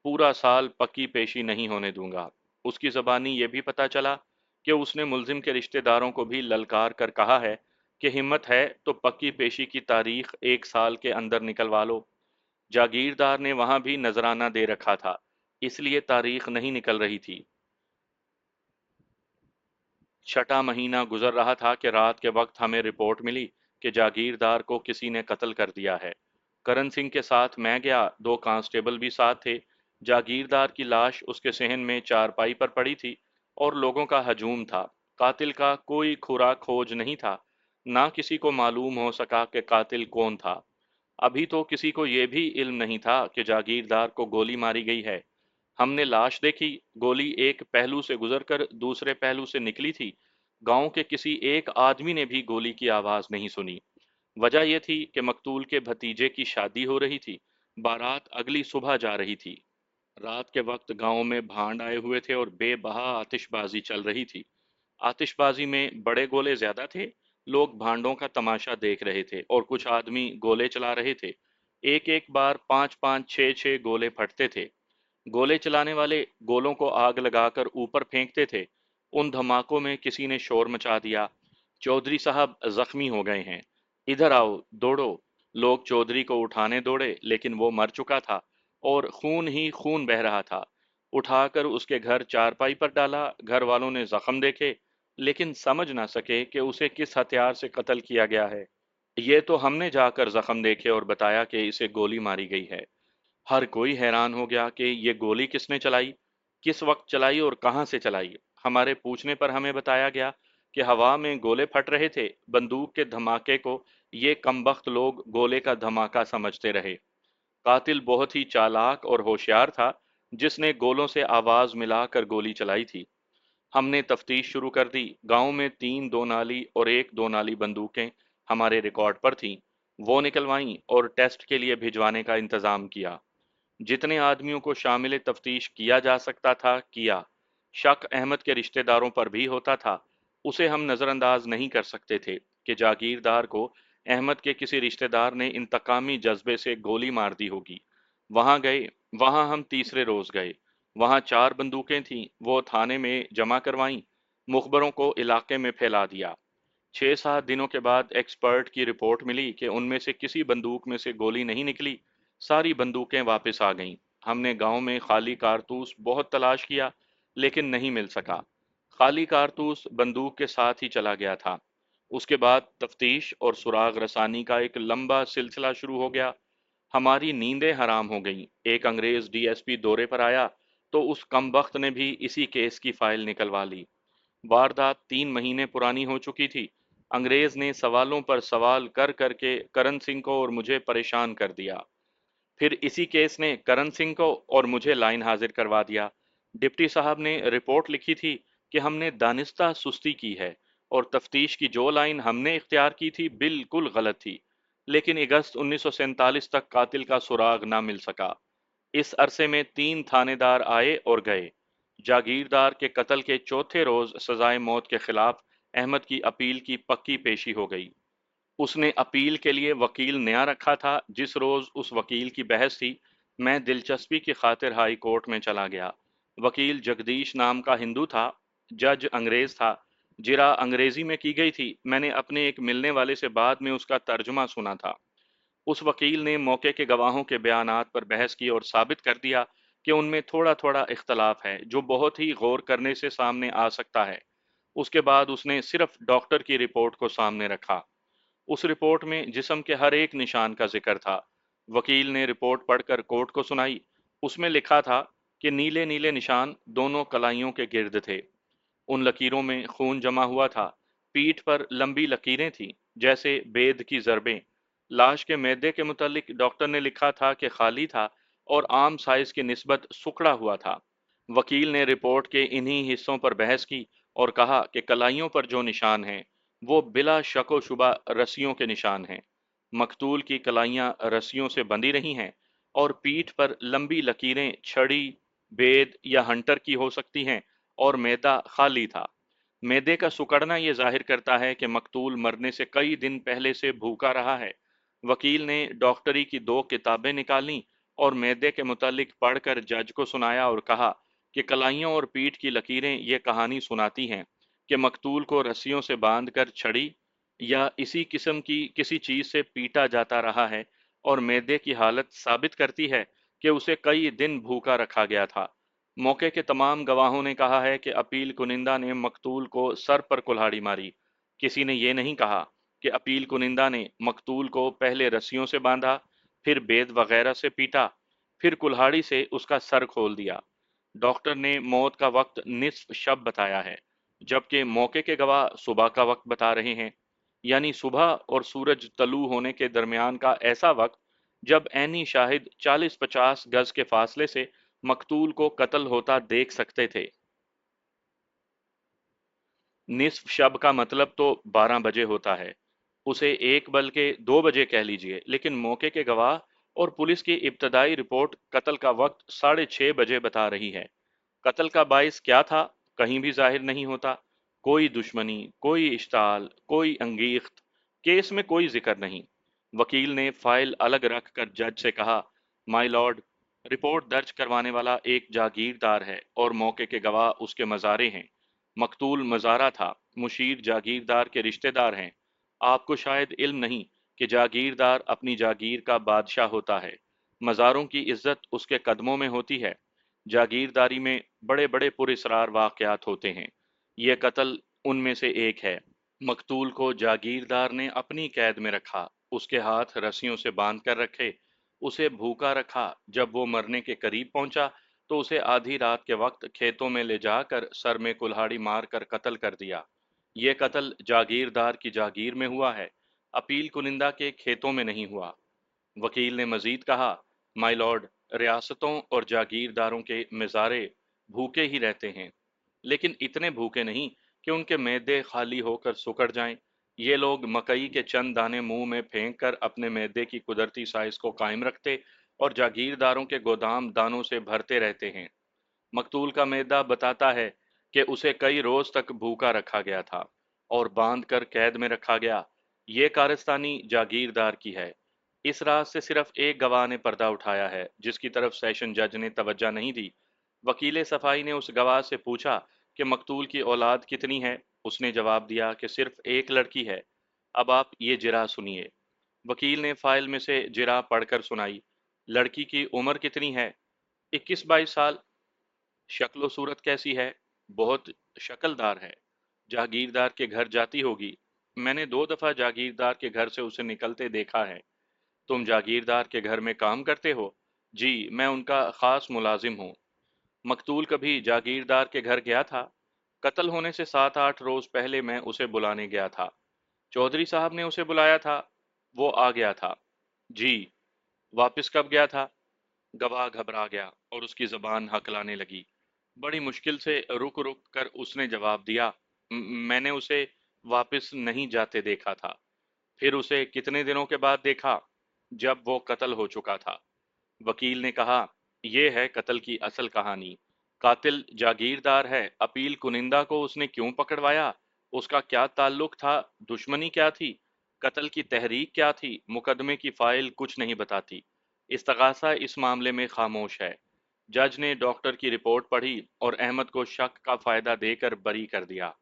पूरा साल पक्की पेशी नहीं होने दूंगा। उसकी ज़बानी ये भी पता चला कि उसने मुलजिम के रिश्तेदारों को भी ललकार कर कहा है कि हिम्मत है तो पक्की पेशी की तारीख 1 साल के अंदर निकलवा लो। जागीरदार ने वहां भी नजराना दे रखा था, इसलिए तारीख नहीं निकल रही थी। छठा महीना गुजर रहा था कि रात के वक्त हमें रिपोर्ट मिली कि जागीरदार को किसी ने कत्ल कर दिया है। करण सिंह के साथ मैं गया, दो कांस्टेबल भी साथ थे। जागीरदार की लाश उसके सहन में चारपाई पर पड़ी थी और लोगों का हजूम था। कातिल का कोई खुरा खोज नहीं था, ना किसी को मालूम हो सका कि कातिल कौन था। अभी तो किसी को यह भी इल्म नहीं था कि जागीरदार को गोली मारी गई है। हमने लाश देखी, गोली एक पहलू से गुजरकर दूसरे पहलू से निकली थी। गांव के किसी एक आदमी ने भी गोली की आवाज नहीं सुनी। वजह यह थी कि मकतूल के भतीजे की शादी हो रही थी, बारात अगली सुबह जा रही थी। रात के वक्त गांव में भांड आए हुए थे और बेबहा आतिशबाजी चल रही थी। आतिशबाजी में बड़े गोले ज्यादा थे। लोग भांडों का तमाशा देख रहे थे और कुछ आदमी गोले चला रहे थे। एक एक बार पांच पांच छह छह गोले फटते थे। गोले चलाने वाले गोलों को आग लगाकर ऊपर फेंकते थे। उन धमाकों में किसी ने शोर मचा दिया, चौधरी साहब जख्मी हो गए हैं, इधर आओ, दौड़ो। लोग चौधरी को उठाने दौड़े, लेकिन वो मर चुका था और खून ही खून बह रहा था। उठाकर उसके घर चारपाई पर डाला। घर वालों ने जख्म देखे, लेकिन समझ ना सके कि उसे किस हथियार से कत्ल किया गया है। ये तो हमने जाकर जख्म देखे और बताया कि इसे गोली मारी गई है। हर कोई हैरान हो गया कि ये गोली किसने चलाई, किस वक्त चलाई और कहां से चलाई। हमारे पूछने पर हमें बताया गया कि हवा में गोले फट रहे थे। बंदूक के धमाके को ये कमबख्त लोग गोले का धमाका समझते रहे। कातिल बहुत ही चालाक और होशियार था, जिसने गोलों से आवाज मिलाकर गोली चलाई थी। हमने तफ्तीश शुरू कर दी। गांव में 3 2 नाली और 1 2 नाली बंदूकें हमारे रिकॉर्ड पर थीं। वो निकलवाईं और टेस्ट के लिए भिजवाने का इंतजाम किया। जितने आदमियों को शामिल तफ्तीश किया जा सकता था किया। शक अहमद के रिश्तेदारों पर भी होता था। उसे हम नज़रअंदाज नहीं कर सकते थे कि जागीरदार को अहमद के किसी रिश्तेदार ने इंतकामी जज्बे से गोली मार दी होगी। वहां गए। वहां हम तीसरे रोज गए। वहां 4 बंदूकें थीं, वो थाने में जमा करवाईं। मुखबरों को इलाके में फैला दिया। 6 7 दिनों के बाद एक्सपर्ट की रिपोर्ट मिली कि उनमें से किसी बंदूक में से गोली नहीं निकली। सारी बंदूकें वापस आ गईं। हमने गांव में खाली कारतूस बहुत तलाश किया, लेकिन नहीं मिल सका। खाली कारतूस बंदूक के साथ ही चला गया था। उसके बाद तफ्तीश और सुराग रसानी का एक लंबा सिलसिला शुरू हो गया। हमारी नींदें हराम हो गईं। एक अंग्रेज डीएसपी दौरे पर आया तो उस कमबख्त ने भी इसी केस की फाइल निकलवा ली। वारदात 3 महीने पुरानी हो चुकी थी। अंग्रेज ने सवालों पर सवाल कर करके करण सिंह को और मुझे परेशान कर दिया। फिर इसी केस ने करण सिंह को और मुझे लाइन हाजिर करवा दिया। डिप्टी साहब ने रिपोर्ट लिखी थी कि हमने दानिस्ता सुस्ती की है और तफ्तीश की जो लाइन हमने इख्तियार की थी बिल्कुल गलत थी। लेकिन अगस्त 1947 तक कातिल का सुराग ना मिल सका। इस अरसे में 3 थानेदार आए और गए। जागीरदार के कत्ल के चौथे रोज सजाए मौत के खिलाफ अहमद की अपील की पक्की पेशी हो गई। उसने अपील के लिए वकील नया रखा था। जिस रोज उस वकील की बहस थी, मैं दिलचस्पी की खातिर हाई कोर्ट में चला गया। वकील जगदीश नाम का हिंदू था। जज अंग्रेज था। जिरा अंग्रेजी में की गई थी। मैंने अपने एक मिलने वाले से बाद में उसका तर्जुमा सुना था। उस वकील ने मौके के गवाहों के बयानात पर बहस की और साबित कर दिया कि उनमें थोड़ा थोड़ा इख्तलाफ है, जो बहुत ही गौर करने से सामने आ सकता है। उसके बाद उसने सिर्फ डॉक्टर की रिपोर्ट को सामने रखा। उस रिपोर्ट में जिस्म के हर एक निशान का जिक्र था। वकील ने रिपोर्ट पढ़कर कोर्ट को सुनाई। उसमें लिखा था कि नीले नीले निशान दोनों कलाइयों के गिर्द थे। उन लकीरों में खून जमा हुआ था। पीठ पर लंबी लकीरें थीं, जैसे बेद की जरबें। लाश के मैदे के मुतालिक डॉक्टर ने लिखा था कि खाली था और आम साइज की निस्बत सुखड़ा हुआ था। वकील ने रिपोर्ट के इन्हीं हिस्सों पर बहस की और कहा कि कलाइयों पर जो निशान हैं वो बिला शको शुबा रस्सियों के निशान हैं। मकतूल की कलाइयां रस्सियों से बंधी रही हैं और पीठ पर लंबी लकीरें छड़ी, बेद या हंटर की हो सकती हैं और मैदा खाली था। मैदे का सुकड़ना ये जाहिर करता है कि मकतूल मरने से कई दिन पहले से भूखा रहा है। वकील ने डॉक्टरी की 2 किताबें निकालीं और मैदे के मुतालिक पढ़कर जज को सुनाया और कहा कि कलाइयों और पीठ की लकीरें ये कहानी सुनाती हैं कि मकतूल को रस्सियों से बांधकर छड़ी या इसी किस्म की किसी चीज से पीटा जाता रहा है, और मैदे की हालत साबित करती है कि उसे कई दिन भूखा रखा गया था। मौके के तमाम गवाहों ने कहा है कि अपील कुनिंदा ने मकतूल को सर पर कुल्हाड़ी मारी। किसी ने यह नहीं कहा कि अपील कुनिंदा ने मकतूल को पहले रस्सियों से बांधा, फिर बेद वगैरह से पीटा, फिर कुल्हाड़ी से उसका सर खोल दिया। डॉक्टर ने मौत का वक्त निस्फ शब बताया है, जबकि मौके के गवाह सुबह का वक्त बता रहे हैं, यानी सुबह और सूरज तलू होने के दरमियान का ऐसा वक्त जब ऐनी शाहिद 40-50 गज के फासले से मकतूल को कत्ल होता देख सकते थे। निस्फ शब का मतलब तो 12 बजे होता है, उसे एक बल्कि 2 बजे कह लीजिए, लेकिन मौके के गवाह और पुलिस की इब्तदाई रिपोर्ट कत्ल का वक्त 6:30 बजे बता रही है। कत्ल का बाइस क्या था, कहीं भी जाहिर नहीं होता। कोई दुश्मनी, कोई इश्ताल, कोई अंगीख्त, केस में कोई जिक्र नहीं। वकील ने फाइल अलग रख कर जज से कहा, माय लॉर्ड, रिपोर्ट दर्ज करवाने वाला एक जागीरदार है और मौके के गवाह उसके मज़ारे हैं। मकतूल मज़ारा था, मुशीर जागीरदार के रिश्तेदार हैं। आपको शायद इल्म नहीं कि जागीरदार अपनी जागीर का बादशाह होता है। मज़ारों की इज्जत उसके कदमों में होती है। जागीरदारी में बड़े बड़े पुरस्रार वाक़यात होते हैं। ये कत्ल उनमें से एक है। मकतूल को जागीरदार ने अपनी कैद में रखा, उसके हाथ रस्सियों से बांध कर रखे, उसे भूखा रखा। जब वो मरने के करीब पहुंचा तो उसे आधी रात के वक्त खेतों में ले जाकर सर में कुल्हाड़ी मार कर कत्ल कर दिया। ये कत्ल जागीरदार की जागीर में हुआ है, अपील कुनिंदा के खेतों में नहीं हुआ। वकील ने मजीद कहा, माय लॉर्ड, रियासतों और जागीरदारों के मिजारे भूखे ही रहते हैं, लेकिन इतने भूखे नहीं कि उनके मैदे खाली होकर सुकड़ जाएं। ये लोग मकई के चंद दाने मुंह में फेंक कर अपने मैदे की कुदरती साइज को कायम रखते और जागीरदारों के गोदाम दानों से भरते रहते हैं। मकतूल का मैदा बताता है कि उसे कई रोज तक भूखा रखा गया था और बांध कर कैद में रखा गया। ये कारस्तानी जागीरदार की है। इस रात से सिर्फ एक गवाह ने पर्दा उठाया है, जिसकी तरफ सेशन जज ने तवज्जो नहीं दी। वकील सफाई ने उस गवाह से पूछा कि मकतूल की औलाद कितनी है। उसने जवाब दिया कि सिर्फ एक लड़की है। अब आप ये जिरा सुनिए। वकील ने फाइल में से जिरा पढ़कर सुनाई। लड़की की उम्र कितनी है? 21-22 साल। शक्ल सूरत कैसी है? बहुत शक्लदार है। जागीरदार के घर जाती होगी। मैंने 2 दफा जागीरदार के घर से उसे निकलते देखा है। तुम जागीरदार के घर में काम करते हो? जी, मैं उनका खास मुलाजिम हूँ। मकतूल कभी जागीरदार के घर गया था? कत्ल होने से 7-8 रोज पहले मैं उसे बुलाने गया था। चौधरी साहब ने उसे बुलाया था, वो आ गया था। जी। वापस कब गया था? गवाह घबरा गया और उसकी जबान हकलाने लगी। बड़ी मुश्किल से रुक रुक कर उसने जवाब दिया, मैंने उसे वापस नहीं जाते देखा था। फिर उसे कितने दिनों के बाद देखा? जब वो कत्ल हो चुका था। वकील ने कहा, यह है कत्ल की असल कहानी। कातिल जागीरदार है। अपील कुनिंदा को उसने क्यों पकड़वाया? उसका क्या ताल्लुक था? दुश्मनी क्या थी? कत्ल की तहरीक क्या थी? मुकदमे की फाइल कुछ नहीं बताती। इस्तगासा इस मामले में खामोश है। जज ने डॉक्टर की रिपोर्ट पढ़ी और अहमद को शक का फायदा देकर बरी कर दिया।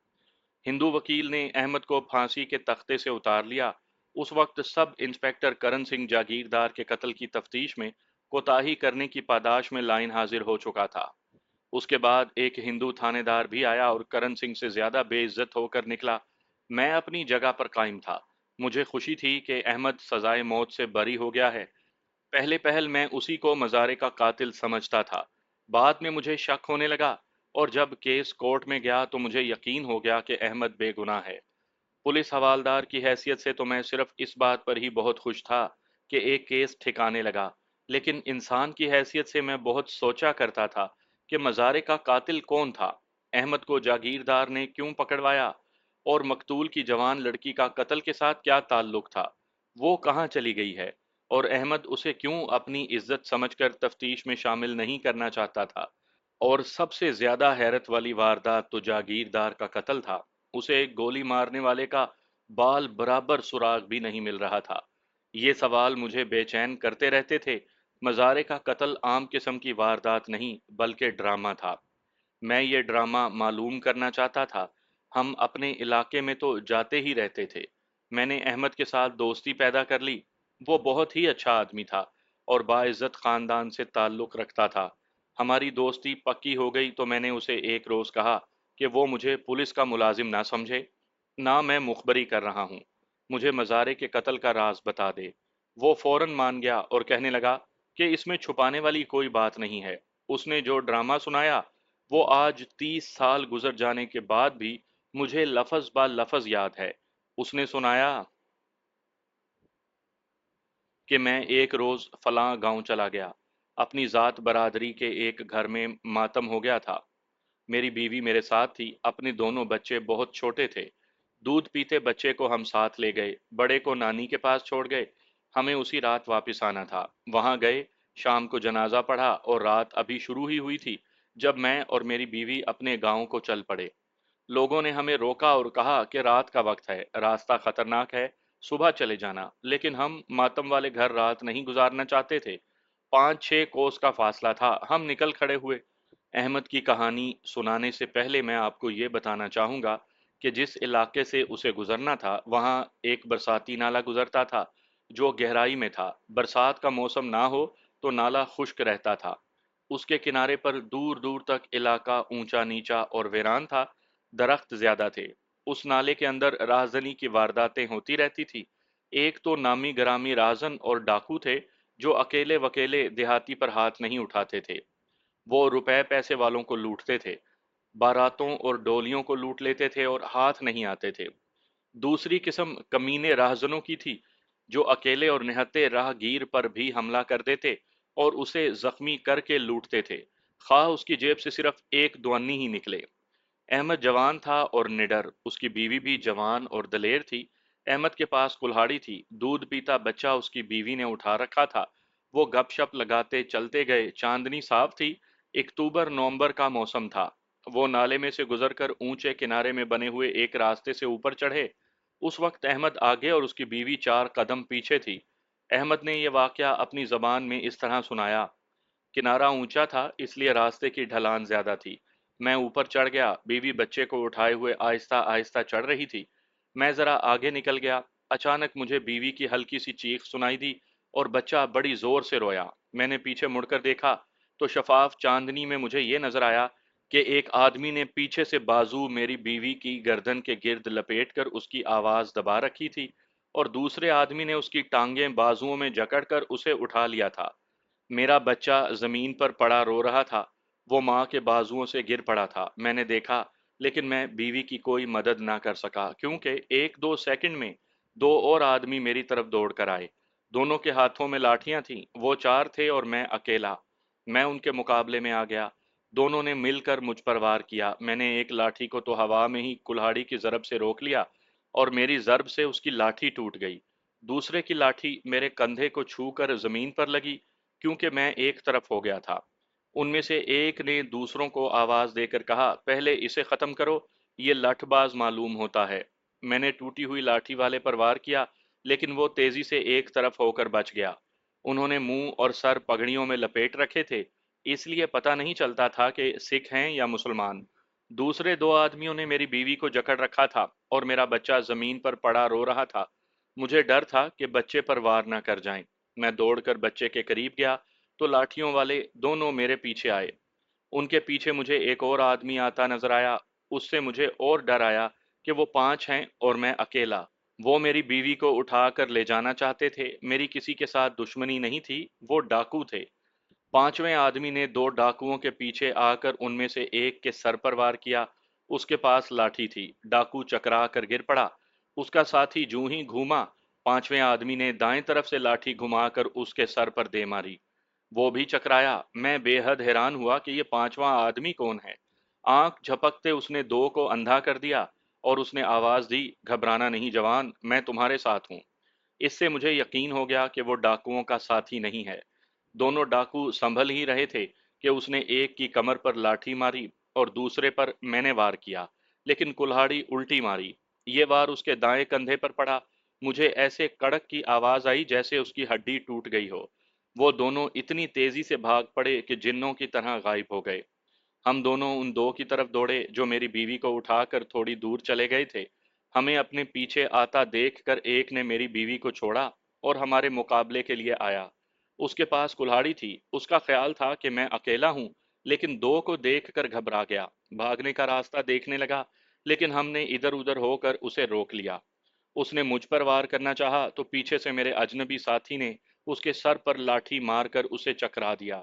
हिंदू वकील ने अहमद को फांसी के तख्ते से उतार लिया। उस वक्त सब इंस्पेक्टर करण सिंह जागीरदार के कत्ल की तफ्तीश में कोताही करने की पादाश में लाइन हाजिर हो चुका था। उसके बाद एक हिंदू थानेदार भी आया और करण सिंह से ज्यादा बेइज्जत होकर निकला। मैं अपनी जगह पर कायम था। मुझे खुशी थी कि अहमद सजाए मौत से बरी हो गया है। पहले पहल मैं उसी को मज़ारे का कातिल समझता था। बाद में मुझे शक होने लगा, और जब केस कोर्ट में गया तो मुझे यकीन हो गया कि अहमद बेगुनाह है। पुलिस हवालदार की हैसियत से तो मैं सिर्फ इस बात पर ही बहुत खुश था कि एक केस ठिकाने लगा, लेकिन इंसान की हैसियत से मैं बहुत सोचा करता था कि मज़ारे का कातिल कौन था, अहमद को जागीरदार ने क्यों पकड़वाया, और मकतूल की जवान लड़की का कत्ल के साथ क्या ताल्लुक था, वो कहाँ चली गई है, और अहमद उसे क्यों अपनी इज्जत समझकर तफ्तीश में शामिल नहीं करना चाहता था। और सबसे ज्यादा हैरत वाली वारदात तो जागीरदार का कत्ल था। उसे गोली मारने वाले का बाल बराबर सुराग भी नहीं मिल रहा था। ये सवाल मुझे बेचैन करते रहते थे। مزارے کا قتل عام قسم کی واردات نہیں بلکہ ڈرامہ تھا۔ میں یہ ڈرامہ معلوم کرنا چاہتا تھا۔ ہم اپنے علاقے میں تو جاتے ہی رہتے تھے۔ میں نے احمد کے ساتھ دوستی پیدا کر لی۔ وہ بہت ہی اچھا آدمی تھا اور باعزت خاندان سے تعلق رکھتا تھا۔ ہماری دوستی پکی ہو گئی تو میں نے اسے ایک روز کہا کہ وہ مجھے پولیس کا ملازم نہ سمجھے، نہ میں مخبری کر رہا ہوں، مجھے مزارے کے قتل کا راز بتا دے۔ وہ فوراً مان گیا اور کہنے لگا کہ اس میں چھپانے والی کوئی بات نہیں ہے۔ اس نے جو ڈرامہ سنایا وہ آج 30 سال گزر جانے کے بعد بھی مجھے لفظ با لفظ یاد ہے۔ اس نے سنایا کہ میں ایک روز فلاں گاؤں چلا گیا۔ اپنی ذات برادری کے ایک گھر میں ماتم ہو گیا تھا۔ میری بیوی میرے ساتھ تھی، اپنے دونوں بچے بہت چھوٹے تھے۔ دودھ پیتے بچے کو ہم ساتھ لے گئے، بڑے کو نانی کے پاس چھوڑ گئے۔ ہمیں اسی رات واپس آنا تھا۔ وہاں گئے، شام کو جنازہ پڑھا اور رات ابھی شروع ہی ہوئی تھی جب میں اور میری بیوی اپنے گاؤں کو چل پڑے۔ لوگوں نے ہمیں روکا اور کہا کہ رات کا وقت ہے، راستہ خطرناک ہے، صبح چلے جانا، لیکن ہم ماتم والے گھر رات نہیں گزارنا چاہتے تھے۔ 5-6 کوس کا فاصلہ تھا، ہم نکل کھڑے ہوئے۔ احمد کی کہانی سنانے سے پہلے میں آپ کو یہ بتانا چاہوں گا کہ جس علاقے سے اسے گزرنا تھا وہاں ایک برساتی نالہ گزرتا تھا جو گہرائی میں تھا۔ برسات کا موسم نہ ہو تو نالہ خشک رہتا تھا۔ اس کے کنارے پر دور دور تک علاقہ اونچا نیچا اور ویران تھا، درخت زیادہ تھے۔ اس نالے کے اندر راہزنی کی وارداتیں ہوتی رہتی تھی۔ ایک تو نامی گرامی راہزن اور ڈاکو تھے جو اکیلے وکیلے دیہاتی پر ہاتھ نہیں اٹھاتے تھے۔ وہ روپے پیسے والوں کو لوٹتے تھے، باراتوں اور ڈولیوں کو لوٹ لیتے تھے اور ہاتھ نہیں آتے تھے۔ دوسری قسم کمینے راہزنوں کی تھی جو اکیلے اور نہتے راہ گیر پر بھی حملہ کر دیتے اور اسے زخمی کر کے لوٹتے تھے، خواہ اس کی جیب سے صرف ایک دوانی ہی نکلے۔ احمد جوان تھا اور نڈر، اس کی بیوی بھی جوان اور دلیر تھی۔ احمد کے پاس کلہاڑی تھی، دودھ پیتا بچہ اس کی بیوی نے اٹھا رکھا تھا۔ وہ گپ شپ لگاتے چلتے گئے، چاندنی صاف تھی، اکتوبر نومبر کا موسم تھا۔ وہ نالے میں سے گزر کر اونچے کنارے میں بنے ہوئے ایک راستے سے اوپر چڑھے۔ اس وقت احمد آگے اور اس کی بیوی 4 قدم پیچھے تھی۔ احمد نے یہ واقعہ اپنی زبان میں اس طرح سنایا: کنارہ اونچا تھا اس لیے راستے کی ڈھلان زیادہ تھی۔ میں اوپر چڑھ گیا، بیوی بچے کو اٹھائے ہوئے آہستہ آہستہ چڑھ رہی تھی۔ میں ذرا آگے نکل گیا، اچانک مجھے بیوی کی ہلکی سی چیخ سنائی دی اور بچہ بڑی زور سے رویا۔ میں نے پیچھے مڑ کر دیکھا تو شفاف چاندنی میں مجھے یہ نظر آیا کہ ایک آدمی نے پیچھے سے بازو میری بیوی کی گردن کے گرد لپیٹ کر اس کی آواز دبا رکھی تھی اور دوسرے آدمی نے اس کی ٹانگیں بازوؤں میں جکڑ کر اسے اٹھا لیا تھا۔ میرا بچہ زمین پر پڑا رو رہا تھا، وہ ماں کے بازوؤں سے گر پڑا تھا۔ میں نے دیکھا لیکن میں بیوی کی کوئی مدد نہ کر سکا کیونکہ 1-2 سیکنڈ میں 2 اور آدمی میری طرف دوڑ کر آئے۔ دونوں کے ہاتھوں میں لاٹھیاں تھیں، وہ 4 تھے اور میں اکیلا۔ میں ان کے مقابلے میں آ گیا۔ دونوں نے مل کر مجھ پر وار کیا۔ میں نے ایک لاٹھی کو تو ہوا میں ہی کلہاڑی کی ضرب سے روک لیا اور میری ضرب سے اس کی لاٹھی ٹوٹ گئی۔ دوسرے کی لاٹھی میرے کندھے کو چھو کر زمین پر لگی کیونکہ میں ایک طرف ہو گیا تھا۔ ان میں سے ایک نے دوسروں کو آواز دے کر کہا: پہلے اسے ختم کرو، یہ لٹھ باز معلوم ہوتا ہے۔ میں نے ٹوٹی ہوئی لاٹھی والے پر وار کیا لیکن وہ تیزی سے ایک طرف ہو کر بچ گیا۔ انہوں نے منہ اور سر پگڑیوں میں لپیٹ رکھے تھے، اس لیے پتہ نہیں چلتا تھا کہ سکھ ہیں یا مسلمان۔ دوسرے 2 آدمیوں نے میری بیوی کو جکڑ رکھا تھا اور میرا بچہ زمین پر پڑا رو رہا تھا۔ مجھے ڈر تھا کہ بچے پر وار نہ کر جائیں۔ میں دوڑ کر بچے کے قریب گیا تو لاٹھیوں والے دونوں میرے پیچھے آئے۔ ان کے پیچھے مجھے ایک اور آدمی آتا نظر آیا۔ اس سے مجھے اور ڈر آیا کہ وہ 5 ہیں اور میں اکیلا۔ وہ میری بیوی کو اٹھا کر لے جانا چاہتے تھے۔ میری کسی کے ساتھ دشمنی نہیں تھی، وہ ڈاکو تھے۔ 5ویں آدمی نے 2 ڈاکوؤں کے پیچھے آ کر ان میں سے ایک کے سر پر وار کیا۔ اس کے پاس لاٹھی تھی، ڈاکو چکرا کر گر پڑا۔ اس کا ساتھی جوں ہی گھوما، 5ویں آدمی نے دائیں طرف سے لاٹھی گھما کر اس کے سر پر دے ماری۔ وہ بھی چکرایا۔ میں بے حد حیران ہوا کہ یہ 5واں آدمی کون ہے۔ آنکھ جھپکتے اس نے 2 کو اندھا کر دیا اور اس نے آواز دی: گھبرانا نہیں جوان، میں تمہارے ساتھ ہوں۔ اس سے مجھے یقین ہو گیا کہ وہ ڈاکوؤں کا ساتھی نہیں ہے۔ دونوں ڈاکو سنبھل ہی رہے تھے کہ اس نے ایک کی کمر پر لاٹھی ماری اور دوسرے پر میں نے وار کیا، لیکن کلہاڑی الٹی ماری۔ یہ وار اس کے دائیں کندھے پر پڑا۔ مجھے ایسے کڑک کی آواز آئی جیسے اس کی ہڈی ٹوٹ گئی ہو۔ وہ دونوں اتنی تیزی سے بھاگ پڑے کہ جنوں کی طرح غائب ہو گئے۔ ہم دونوں ان دو کی طرف دوڑے جو میری بیوی کو اٹھا کر تھوڑی دور چلے گئے تھے۔ ہمیں اپنے پیچھے آتا دیکھ کر ایک نے میری بیوی کو چھوڑا اور ہمارے مقابلے کے لیے آیا۔ اس کے پاس کلہاڑی تھی۔ اس کا خیال تھا کہ میں اکیلا ہوں، لیکن دو کو دیکھ کر گھبرا گیا۔ بھاگنے کا راستہ دیکھنے لگا، لیکن ہم نے ادھر ادھر ہو کر اسے روک لیا۔ اس نے مجھ پر وار کرنا چاہا تو پیچھے سے میرے اجنبی ساتھی نے اس کے سر پر لاٹھی مار کر اسے چکرا دیا۔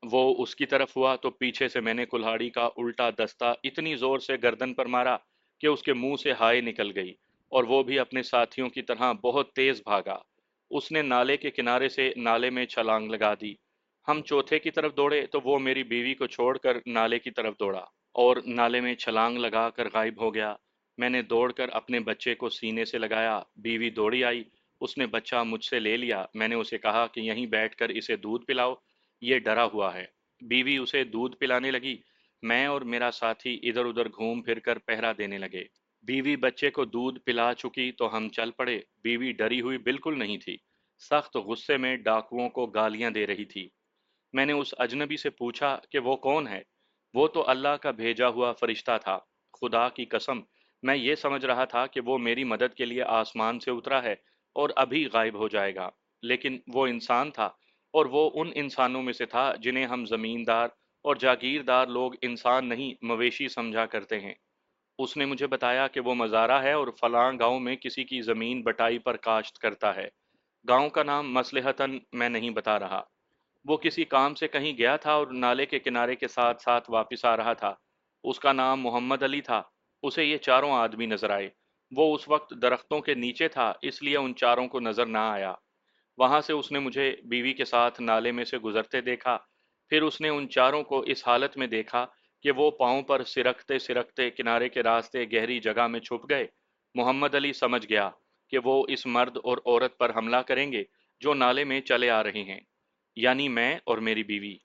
وہ اس کی طرف ہوا تو پیچھے سے میں نے کلہاڑی کا الٹا دستہ اتنی زور سے گردن پر مارا کہ اس کے منہ سے ہائے نکل گئی، اور وہ بھی اپنے ساتھیوں کی طرح بہت تیز بھاگا۔ اس نے نالے کے کنارے سے نالے میں چھلانگ لگا دی۔ ہم چوتھے کی طرف دوڑے تو وہ میری بیوی کو چھوڑ کر نالے کی طرف دوڑا اور نالے میں چھلانگ لگا کر غائب ہو گیا۔ میں نے دوڑ کر اپنے بچے کو سینے سے لگایا۔ بیوی دوڑی آئی، اس نے بچہ مجھ سے لے لیا۔ میں نے اسے کہا کہ یہیں بیٹھ کر اسے دودھ پلاؤ، یہ ڈرا ہوا ہے۔ بیوی اسے دودھ پلانے لگی۔ میں اور میرا ساتھی ادھر ادھر گھوم پھر کر پہرا دینے لگے۔ بیوی بچے کو دودھ پلا چکی تو ہم چل پڑے۔ بیوی ڈری ہوئی بالکل نہیں تھی، سخت غصے میں ڈاکوؤں کو گالیاں دے رہی تھی۔ میں نے اس اجنبی سے پوچھا کہ وہ کون ہے؟ وہ تو اللہ کا بھیجا ہوا فرشتہ تھا۔ خدا کی قسم، میں یہ سمجھ رہا تھا کہ وہ میری مدد کے لیے آسمان سے اترا ہے اور ابھی غائب ہو جائے گا، لیکن وہ انسان تھا، اور وہ ان انسانوں میں سے تھا جنہیں ہم زمیندار اور جاگیردار لوگ انسان نہیں مویشی سمجھا کرتے ہیں۔ اس نے مجھے بتایا کہ وہ مزارع ہے اور فلاں گاؤں میں کسی کی زمین بٹائی پر کاشت کرتا ہے۔ گاؤں کا نام مصلحتاً میں نہیں بتا رہا۔ وہ کسی کام سے کہیں گیا تھا اور نالے کے کنارے کے ساتھ ساتھ واپس آ رہا تھا۔ اس کا نام محمد علی تھا۔ اسے یہ چاروں آدمی نظر آئے۔ وہ اس وقت درختوں کے نیچے تھا، اس لیے ان چاروں کو نظر نہ آیا۔ وہاں سے اس نے مجھے بیوی کے ساتھ نالے میں سے گزرتے دیکھا۔ پھر اس نے ان چاروں کو اس حالت میں دیکھا کہ وہ پاؤں پر سرکتے سرکتے کنارے کے راستے گہری جگہ میں چھپ گئے۔ محمد علی سمجھ گیا کہ وہ اس مرد اور عورت پر حملہ کریں گے جو نالے میں چلے آ رہے ہیں، یعنی میں اور میری بیوی۔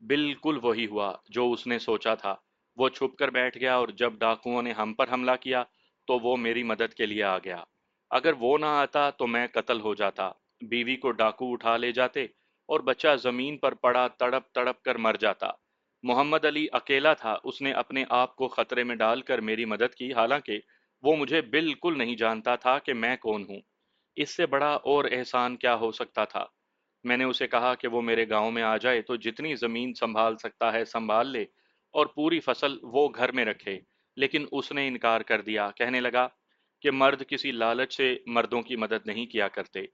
بالکل وہی ہوا جو اس نے سوچا تھا۔ وہ چھپ کر بیٹھ گیا، اور جب ڈاکوؤں نے ہم پر حملہ کیا تو وہ میری مدد کے لیے آ گیا۔ اگر وہ نہ آتا تو میں قتل ہو جاتا۔ بیوی کو ڈاکو اٹھا لے جاتے اور بچہ زمین پر پڑا تڑپ تڑپ کر مر جاتا۔ محمد علی اکیلا تھا، اس نے اپنے آپ کو خطرے میں ڈال کر میری مدد کی، حالانکہ وہ مجھے بالکل نہیں جانتا تھا کہ میں کون ہوں۔ اس سے بڑا اور احسان کیا ہو سکتا تھا؟ میں نے اسے کہا کہ وہ میرے گاؤں میں آ جائے تو جتنی زمین سنبھال سکتا ہے سنبھال لے، اور پوری فصل وہ گھر میں رکھے، لیکن اس نے انکار کر دیا، کہنے لگا کہ مرد کسی لالچ سے مردوں کی مدد نہیں کیا کرتے۔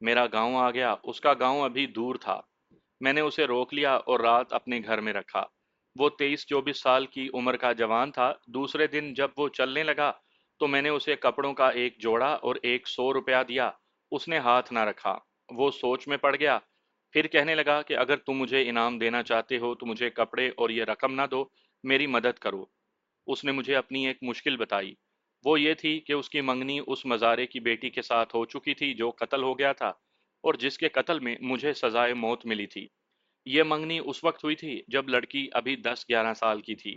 میرا گاؤں آ گیا، اس کا گاؤں ابھی دور تھا۔ میں نے اسے روک لیا اور رات اپنے گھر میں رکھا۔ وہ 23-24 سال کی عمر کا جوان تھا۔ دوسرے دن جب وہ چلنے لگا تو میں نے اسے کپڑوں کا ایک جوڑا اور 100 روپیہ دیا۔ اس نے ہاتھ نہ رکھا۔ وہ سوچ میں پڑ گیا، پھر کہنے لگا کہ اگر تم مجھے انعام دینا چاہتے ہو تو مجھے کپڑے اور یہ رقم نہ دو، میری مدد کرو۔ اس نے مجھے اپنی ایک مشکل بتائی۔ وہ یہ تھی کہ اس کی منگنی اس مزارے کی بیٹی کے ساتھ ہو چکی تھی جو قتل ہو گیا تھا، اور جس کے قتل میں مجھے سزائے موت ملی تھی۔ یہ منگنی اس وقت ہوئی تھی جب لڑکی ابھی 10-11 سال کی تھی۔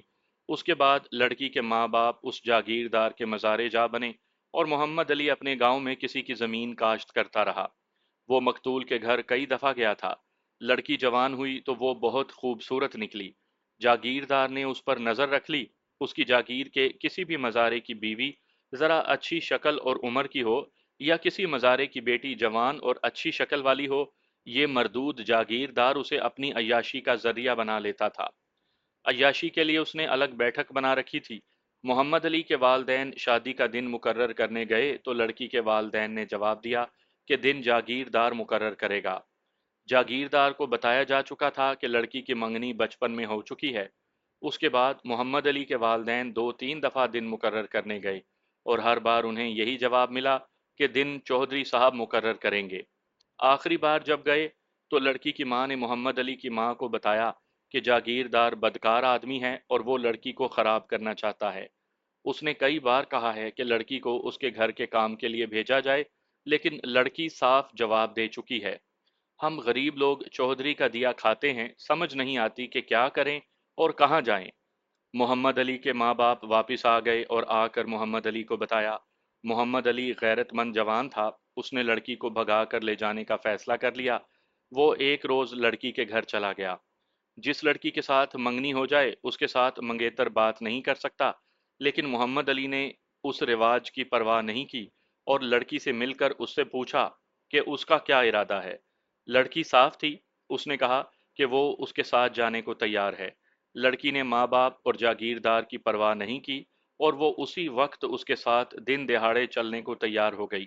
اس کے بعد لڑکی کے ماں باپ اس جاگیردار کے مزارے جا بنے، اور محمد علی اپنے گاؤں میں کسی کی زمین کاشت کرتا رہا۔ وہ مقتول کے گھر کئی دفعہ گیا تھا۔ لڑکی جوان ہوئی تو وہ بہت خوبصورت نکلی۔ جاگیردار نے اس پر نظر رکھ لی۔ اس کی جاگیر کے کسی بھی مزارے کی بیوی ذرا اچھی شکل اور عمر کی ہو، یا کسی مزارے کی بیٹی جوان اور اچھی شکل والی ہو، یہ مردود جاگیردار اسے اپنی عیاشی کا ذریعہ بنا لیتا تھا۔ عیاشی کے لیے اس نے الگ بیٹھک بنا رکھی تھی۔ محمد علی کے والدین شادی کا دن مقرر کرنے گئے تو لڑکی کے والدین نے جواب دیا کہ دن جاگیردار مقرر کرے گا۔ جاگیردار کو بتایا جا چکا تھا کہ لڑکی کی منگنی بچپن میں ہو چکی ہے۔ اس کے بعد محمد علی کے والدین 2-3 دفعہ دن مقرر کرنے گئے، اور ہر بار انہیں یہی جواب ملا کہ دن چودھری صاحب مقرر کریں گے۔ آخری بار جب گئے تو لڑکی کی ماں نے محمد علی کی ماں کو بتایا کہ جاگیردار بدکار آدمی ہے اور وہ لڑکی کو خراب کرنا چاہتا ہے۔ اس نے کئی بار کہا ہے کہ لڑکی کو اس کے گھر کے کام کے لیے بھیجا جائے، لیکن لڑکی صاف جواب دے چکی ہے۔ ہم غریب لوگ چودھری کا دیا کھاتے ہیں، سمجھ نہیں آتی کہ کیا کریں اور کہاں جائیں۔ محمد علی کے ماں باپ واپس آ گئے اور آ کر محمد علی کو بتایا۔ محمد علی غیرت مند جوان تھا، اس نے لڑکی کو بھگا کر لے جانے کا فیصلہ کر لیا۔ وہ ایک روز لڑکی کے گھر چلا گیا۔ جس لڑکی کے ساتھ منگنی ہو جائے اس کے ساتھ منگیتر بات نہیں کر سکتا، لیکن محمد علی نے اس رواج کی پرواہ نہیں کی اور لڑکی سے مل کر اس سے پوچھا کہ اس کا کیا ارادہ ہے۔ لڑکی صاف تھی، اس نے کہا کہ وہ اس کے ساتھ جانے کو تیار ہے۔ لڑکی نے ماں باپ اور جاگیردار کی پرواہ نہیں کی اور وہ اسی وقت اس کے ساتھ دن دہاڑے چلنے کو تیار ہو گئی۔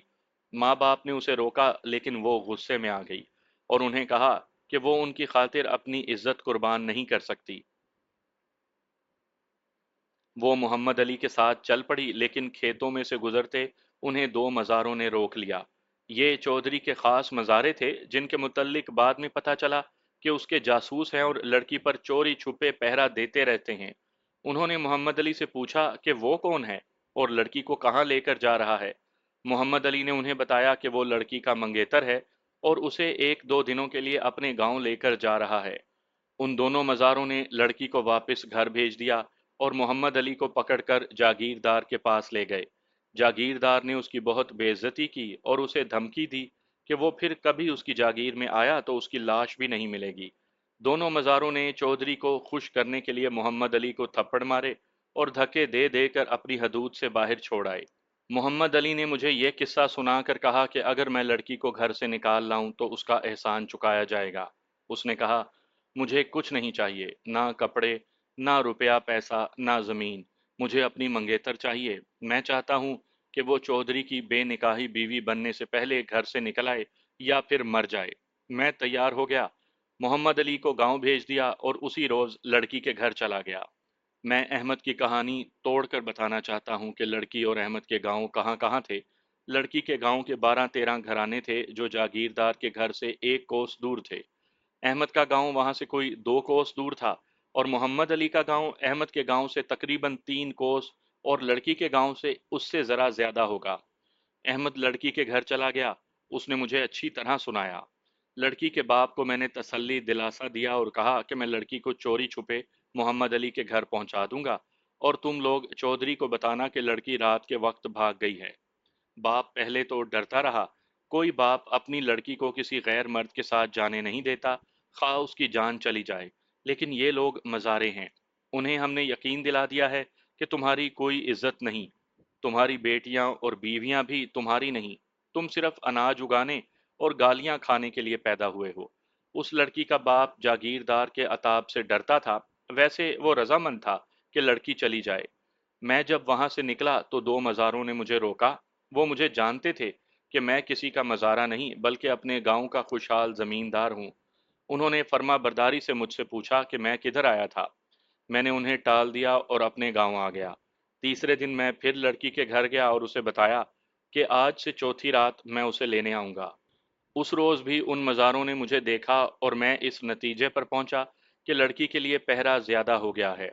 ماں باپ نے اسے روکا لیکن وہ غصے میں آ گئی اور انہیں کہا کہ وہ ان کی خاطر اپنی عزت قربان نہیں کر سکتی۔ وہ محمد علی کے ساتھ چل پڑی، لیکن کھیتوں میں سے گزرتے انہیں دو مزاروں نے روک لیا۔ یہ چودھری کے خاص مزارے تھے جن کے متعلق بعد میں پتہ چلا کہ اس کے جاسوس ہیں اور لڑکی پر چوری چھپے پہرا دیتے رہتے ہیں۔ انہوں نے محمد علی سے پوچھا کہ وہ کون ہے اور لڑکی کو کہاں لے کر جا رہا ہے۔ محمد علی نے انہیں بتایا کہ وہ لڑکی کا منگیتر ہے اور اسے ایک دو دنوں کے لیے اپنے گاؤں لے کر جا رہا ہے۔ ان دونوں مزاروں نے لڑکی کو واپس گھر بھیج دیا اور محمد علی کو پکڑ کر جاگیردار کے پاس لے گئے۔ جاگیردار نے اس کی بہت بے عزتی کی اور اسے دھمکی دی کہ وہ پھر کبھی اس کی جاگیر میں آیا تو اس کی لاش بھی نہیں ملے گی۔ دونوں مزاروں نے چودھری کو خوش کرنے کے لیے محمد علی کو تھپڑ مارے اور دھکے دے دے کر اپنی حدود سے باہر چھوڑ آئے۔ محمد علی نے مجھے یہ قصہ سنا کر کہا کہ اگر میں لڑکی کو گھر سے نکال لاؤں تو اس کا احسان چکایا جائے گا۔ اس نے کہا، مجھے کچھ نہیں چاہیے، نہ کپڑے، نہ روپیہ پیسہ، نہ زمین، مجھے اپنی منگیتر چاہیے۔ میں چاہتا ہوں کہ وہ چودھری کی بے نکاحی بیوی بننے سے پہلے گھر سے نکل آئے یا پھر مر جائے۔ میں تیار ہو گیا، محمد علی کو گاؤں بھیج دیا اور اسی روز لڑکی کے گھر چلا گیا۔ میں احمد کی کہانی توڑ کر بتانا چاہتا ہوں کہ لڑکی اور احمد کے گاؤں کہاں کہاں تھے۔ لڑکی کے گاؤں کے 12-13 گھرانے تھے جو جاگیردار کے گھر سے 1 کوس دور تھے۔ احمد کا گاؤں وہاں سے کوئی 2 کوس دور تھا اور محمد علی کا گاؤں احمد کے گاؤں سے تقریباً 3 کوس اور لڑکی کے گاؤں سے اس سے ذرا زیادہ ہوگا۔ احمد لڑکی کے گھر چلا گیا، اس نے مجھے اچھی طرح سنایا۔ لڑکی کے باپ کو میں نے تسلی دلاسا دیا اور کہا کہ میں لڑکی کو چوری چھپے محمد علی کے گھر پہنچا دوں گا اور تم لوگ چودھری کو بتانا کہ لڑکی رات کے وقت بھاگ گئی ہے۔ باپ پہلے تو ڈرتا رہا، کوئی باپ اپنی لڑکی کو کسی غیر مرد کے ساتھ جانے نہیں دیتا، خواہ اس کی جان چلی جائے، لیکن یہ لوگ مزارے ہیں، انہیں ہم نے یقین دلا دیا ہے کہ تمہاری کوئی عزت نہیں، تمہاری بیٹیاں اور بیویاں بھی تمہاری نہیں، تم صرف اناج اگانے اور گالیاں کھانے کے لیے پیدا ہوئے ہو۔ اس لڑکی کا باپ جاگیردار کے عتاب سے ڈرتا تھا، ویسے وہ رضامند تھا کہ لڑکی چلی جائے۔ میں جب وہاں سے نکلا تو 2 مزاروں نے مجھے روکا۔ وہ مجھے جانتے تھے کہ میں کسی کا مزارہ نہیں بلکہ اپنے گاؤں کا خوشحال زمیندار ہوں۔ انہوں نے فرما برداری سے مجھ سے پوچھا کہ میں کدھر آیا تھا۔ میں نے انہیں ٹال دیا اور اپنے گاؤں آ گیا۔ تیسرے دن میں پھر لڑکی کے گھر گیا اور اسے بتایا کہ آج سے چوتھی رات میں اسے لینے آؤں گا۔ اس روز بھی ان مزاروں نے مجھے دیکھا اور میں اس نتیجے پر پہنچا کہ لڑکی کے لیے پہرا زیادہ ہو گیا ہے۔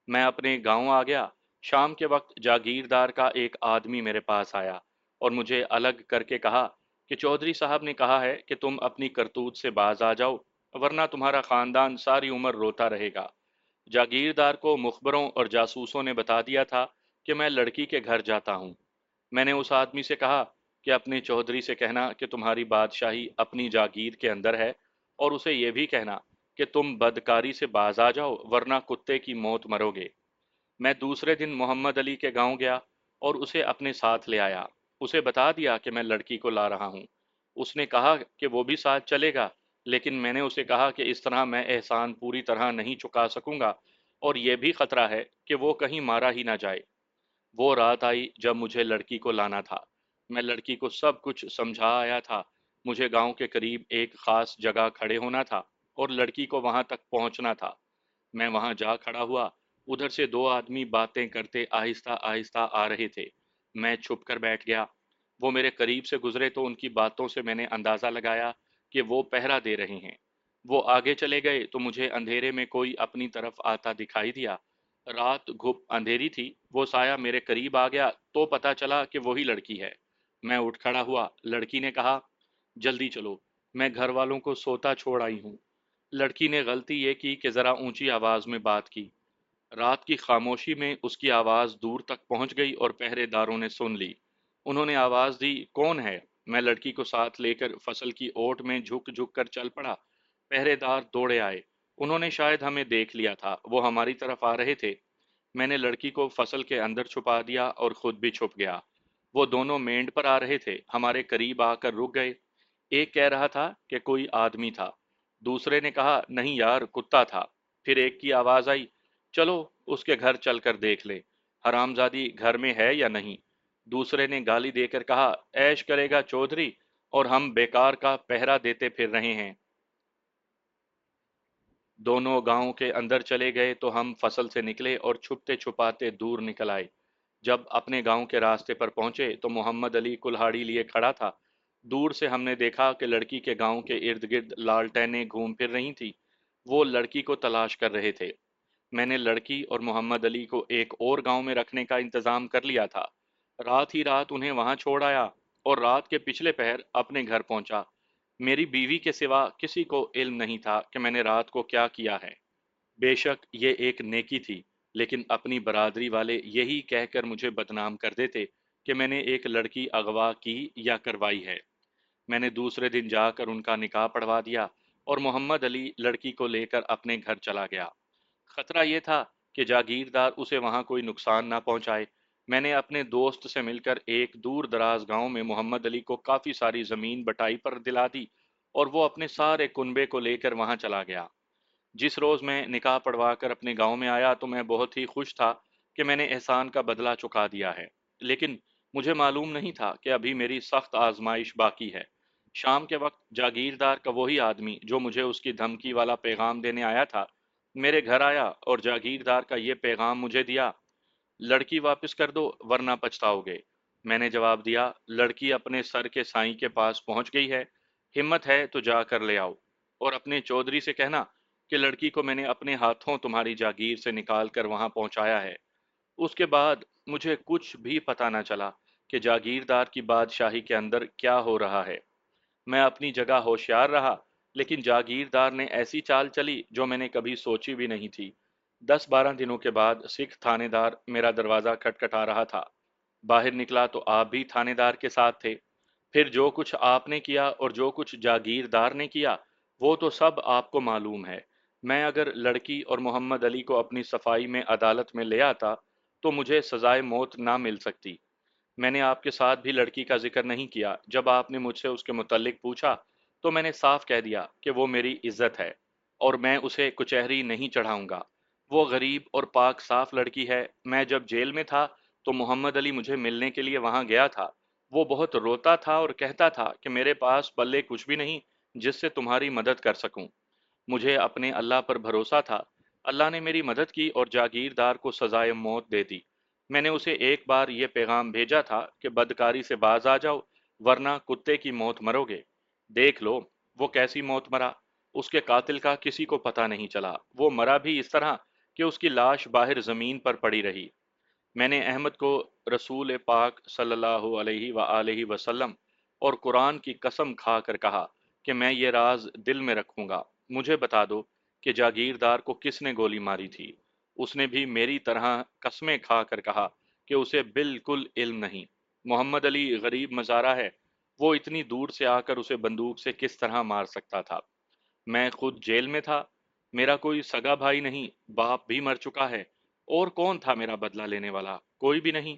میں اپنے گاؤں آ گیا۔ شام کے وقت جاگیردار کا ایک آدمی میرے پاس آیا اور مجھے الگ کر کے کہا کہ چودھری صاحب نے کہا ہے کہ تم اپنی کرتوت سے باز آ جاؤ ورنہ تمہارا خاندان ساری عمر روتا رہے گا۔ جاگیردار کو مخبروں اور جاسوسوں نے بتا دیا تھا کہ میں لڑکی کے گھر جاتا ہوں۔ میں نے اس آدمی سے کہا کہ اپنے چودھری سے کہنا کہ تمہاری بادشاہی اپنی جاگیر کے اندر ہے اور اسے یہ بھی کہنا کہ تم بدکاری سے باز آ جاؤ ورنہ کتے کی موت مرو گے۔ میں دوسرے دن محمد علی کے گاؤں گیا اور اسے اپنے ساتھ لے آیا۔ اسے بتا دیا کہ میں لڑکی کو لا رہا ہوں۔ اس نے کہا کہ وہ بھی ساتھ چلے گا، لیکن میں نے اسے کہا کہ اس طرح میں احسان پوری طرح نہیں چکا سکوں گا اور یہ بھی خطرہ ہے کہ وہ کہیں مارا ہی نہ جائے۔ وہ رات آئی جب مجھے لڑکی کو لانا تھا۔ میں لڑکی کو سب کچھ سمجھا آیا تھا۔ مجھے گاؤں کے قریب ایک خاص جگہ کھڑے ہونا تھا اور لڑکی کو وہاں تک پہنچنا تھا۔ میں وہاں جا کھڑا ہوا، ادھر سے 2 آدمی باتیں کرتے آہستہ آہستہ آ رہے تھے۔ میں چھپ کر بیٹھ گیا۔ وہ میرے قریب سے گزرے تو ان کی باتوں سے میں نے اندازہ لگایا کہ وہ پہرا دے رہے ہیں۔ وہ آگے چلے گئے تو مجھے اندھیرے میں کوئی اپنی طرف آتا دکھائی دیا۔ رات گھپ اندھیری تھی، وہ سایہ میرے قریب آ گیا تو پتا چلا کہ وہی لڑکی ہے۔ میں اٹھ کھڑا ہوا۔ لڑکی نے کہا، جلدی چلو، میں گھر والوں کو سوتا چھوڑ آئی ہوں۔ لڑکی نے غلطی یہ کی کہ ذرا اونچی آواز میں بات کی۔ رات کی خاموشی میں اس کی آواز دور تک پہنچ گئی اور پہرے داروں نے سن لی۔ انہوں نے آواز دی، کون ہے؟ मैं लड़की को साथ लेकर फसल की ओट में झुक झुक कर चल पड़ा। पहरेदार दौड़े आए। उन्होंने शायद हमें देख लिया था, वो हमारी तरफ आ रहे थे। मैंने लड़की को फसल के अंदर छुपा दिया और खुद भी छुप गया। वो दोनों मेंढ पर आ रहे थे, हमारे करीब आकर रुक गए। एक कह रहा था कि कोई आदमी था, दूसरे ने कहा नहीं यार कुत्ता था। फिर एक की आवाज आई, चलो उसके घर चलकर देख ले, हरामजादी घर में है या नहीं। दूसरे ने गाली देकर कहा, ऐश करेगा चौधरी, और हम बेकार का पहरा देते फिर रहे हैं। दोनों गांव के अंदर चले गए तो हम फसल से निकले और छुपते छुपाते दूर निकल आए। जब अपने गांव के रास्ते पर पहुंचे तो मोहम्मद अली कुल्हाड़ी लिए खड़ा था। दूर से हमने देखा कि लड़की के गांव के इर्द गिर्द लालटेनें घूम फिर रही थी। वो लड़की को तलाश कर रहे थे। मैंने लड़की और मोहम्मद अली को एक और गांव में रखने का इंतजाम कर लिया था। रात ही रात उन्हें वहां छोड़ आया और रात के पिछले पहर अपने घर पहुंचा। मेरी बीवी के सिवा किसी को इल्म नहीं था कि मैंने रात को क्या किया है। बेशक ये एक नेकी थी, लेकिन अपनी बरादरी वाले यही कहकर मुझे बदनाम कर देते कि मैंने एक लड़की अगवा की या करवाई है। मैंने दूसरे दिन जाकर उनका निकाह पढ़वा दिया और मोहम्मद अली लड़की को लेकर अपने घर चला गया। खतरा यह था कि जागीरदार उसे वहां कोई नुकसान ना पहुंचाए। मैंने अपने दोस्त से मिलकर एक दूर दराज गांव में मोहम्मद अली को काफी सारी जमीन बटाई पर दिला दी और वो अपने सारे कुनबे को लेकर वहां चला गया। जिस रोज मैं निकाह पढ़वा कर अपने गांव में आया तो मैं बहुत ही खुश था कि मैंने एहसान का बदला चुका दिया है। लेकिन मुझे मालूम नहीं था कि अभी मेरी सख्त आजमाइश बाकी है। शाम के वक्त जागीरदार का वही आदमी जो मुझे उसकी धमकी वाला पैगाम देने आया था, मेरे घर आया और जागीरदार का ये पैगाम मुझे दिया, लड़की वापस कर दो वरना पछताओगे। मैंने जवाब दिया, लड़की अपने सर के साईं के पास पहुंच गई है, हिम्मत है तो जाकर ले आओ। और अपने चौधरी से कहना कि लड़की को मैंने अपने हाथों तुम्हारी जागीर से निकाल कर वहां पहुंचाया है। उसके बाद मुझे कुछ भी पता न चला कि जागीरदार की बादशाही के अंदर क्या हो रहा है। मैं अपनी जगह होशियार रहा, लेकिन जागीरदार ने ऐसी चाल चली जो मैंने कभी सोची भी नहीं थी। 10-12 दिनों के बाद सिख थानेदार मेरा दरवाज़ा खटखटा रहा था। बाहर निकला तो आप भी थानेदार के साथ थे। फिर जो कुछ आपने किया और जो कुछ जागीरदार ने किया, वो तो सब आपको मालूम है। मैं अगर लड़की और मोहम्मद अली को अपनी सफाई में अदालत में ले आता, तो मुझे सजाए मौत ना मिल सकती। मैंने आपके साथ भी लड़की का जिक्र नहीं किया। जब आपने मुझसे उसके मुतल्लिक पूछा, तो मैंने साफ कह दिया कि वो मेरी इज्जत है और मैं उसे कुचहरी नहीं चढ़ाऊंगा। वो गरीब और पाक साफ लड़की है। मैं जब जेल में था, तो मोहम्मद अली मुझे मिलने के लिए वहां गया था। वो बहुत रोता था और कहता था कि मेरे पास पल्ले कुछ भी नहीं जिससे तुम्हारी मदद कर सकूं। मुझे अपने अल्लाह पर भरोसा था। अल्लाह ने मेरी मदद की और जागीरदार को सजाए मौत दे दी। मैंने उसे एक बार यह पैगाम भेजा था कि बदकारी से बाज आ जाओ वरना कुत्ते की मौत मरोगे। देख लो वो कैसी मौत मरा। उसके कातिल का किसी को पता नहीं चला। वो मरा भी इस तरह कि उसकी लाश बाहर जमीन पर पड़ी रही। मैंने अहमद को रसूल पाक सल्लल्लाहु अलैहि वसल्लम और कुरान की कसम खाकर कहा कि मैं ये राज दिल में रखूंगा। मुझे बता दो कि जागीरदार को किसने गोली मारी थी। उसने भी मेरी तरह कस्में खाकर कहा कि उसे बिल्कुल इल्म नहीं। मोहम्मद अली गरीब मजारा है, वो इतनी दूर से आकर उसे बंदूक से किस तरह मार सकता था। मैं खुद जेल में था। मेरा कोई सगा भाई नहीं, बाप भी मर चुका है। और कौन था मेरा बदला लेने वाला? कोई भी नहीं।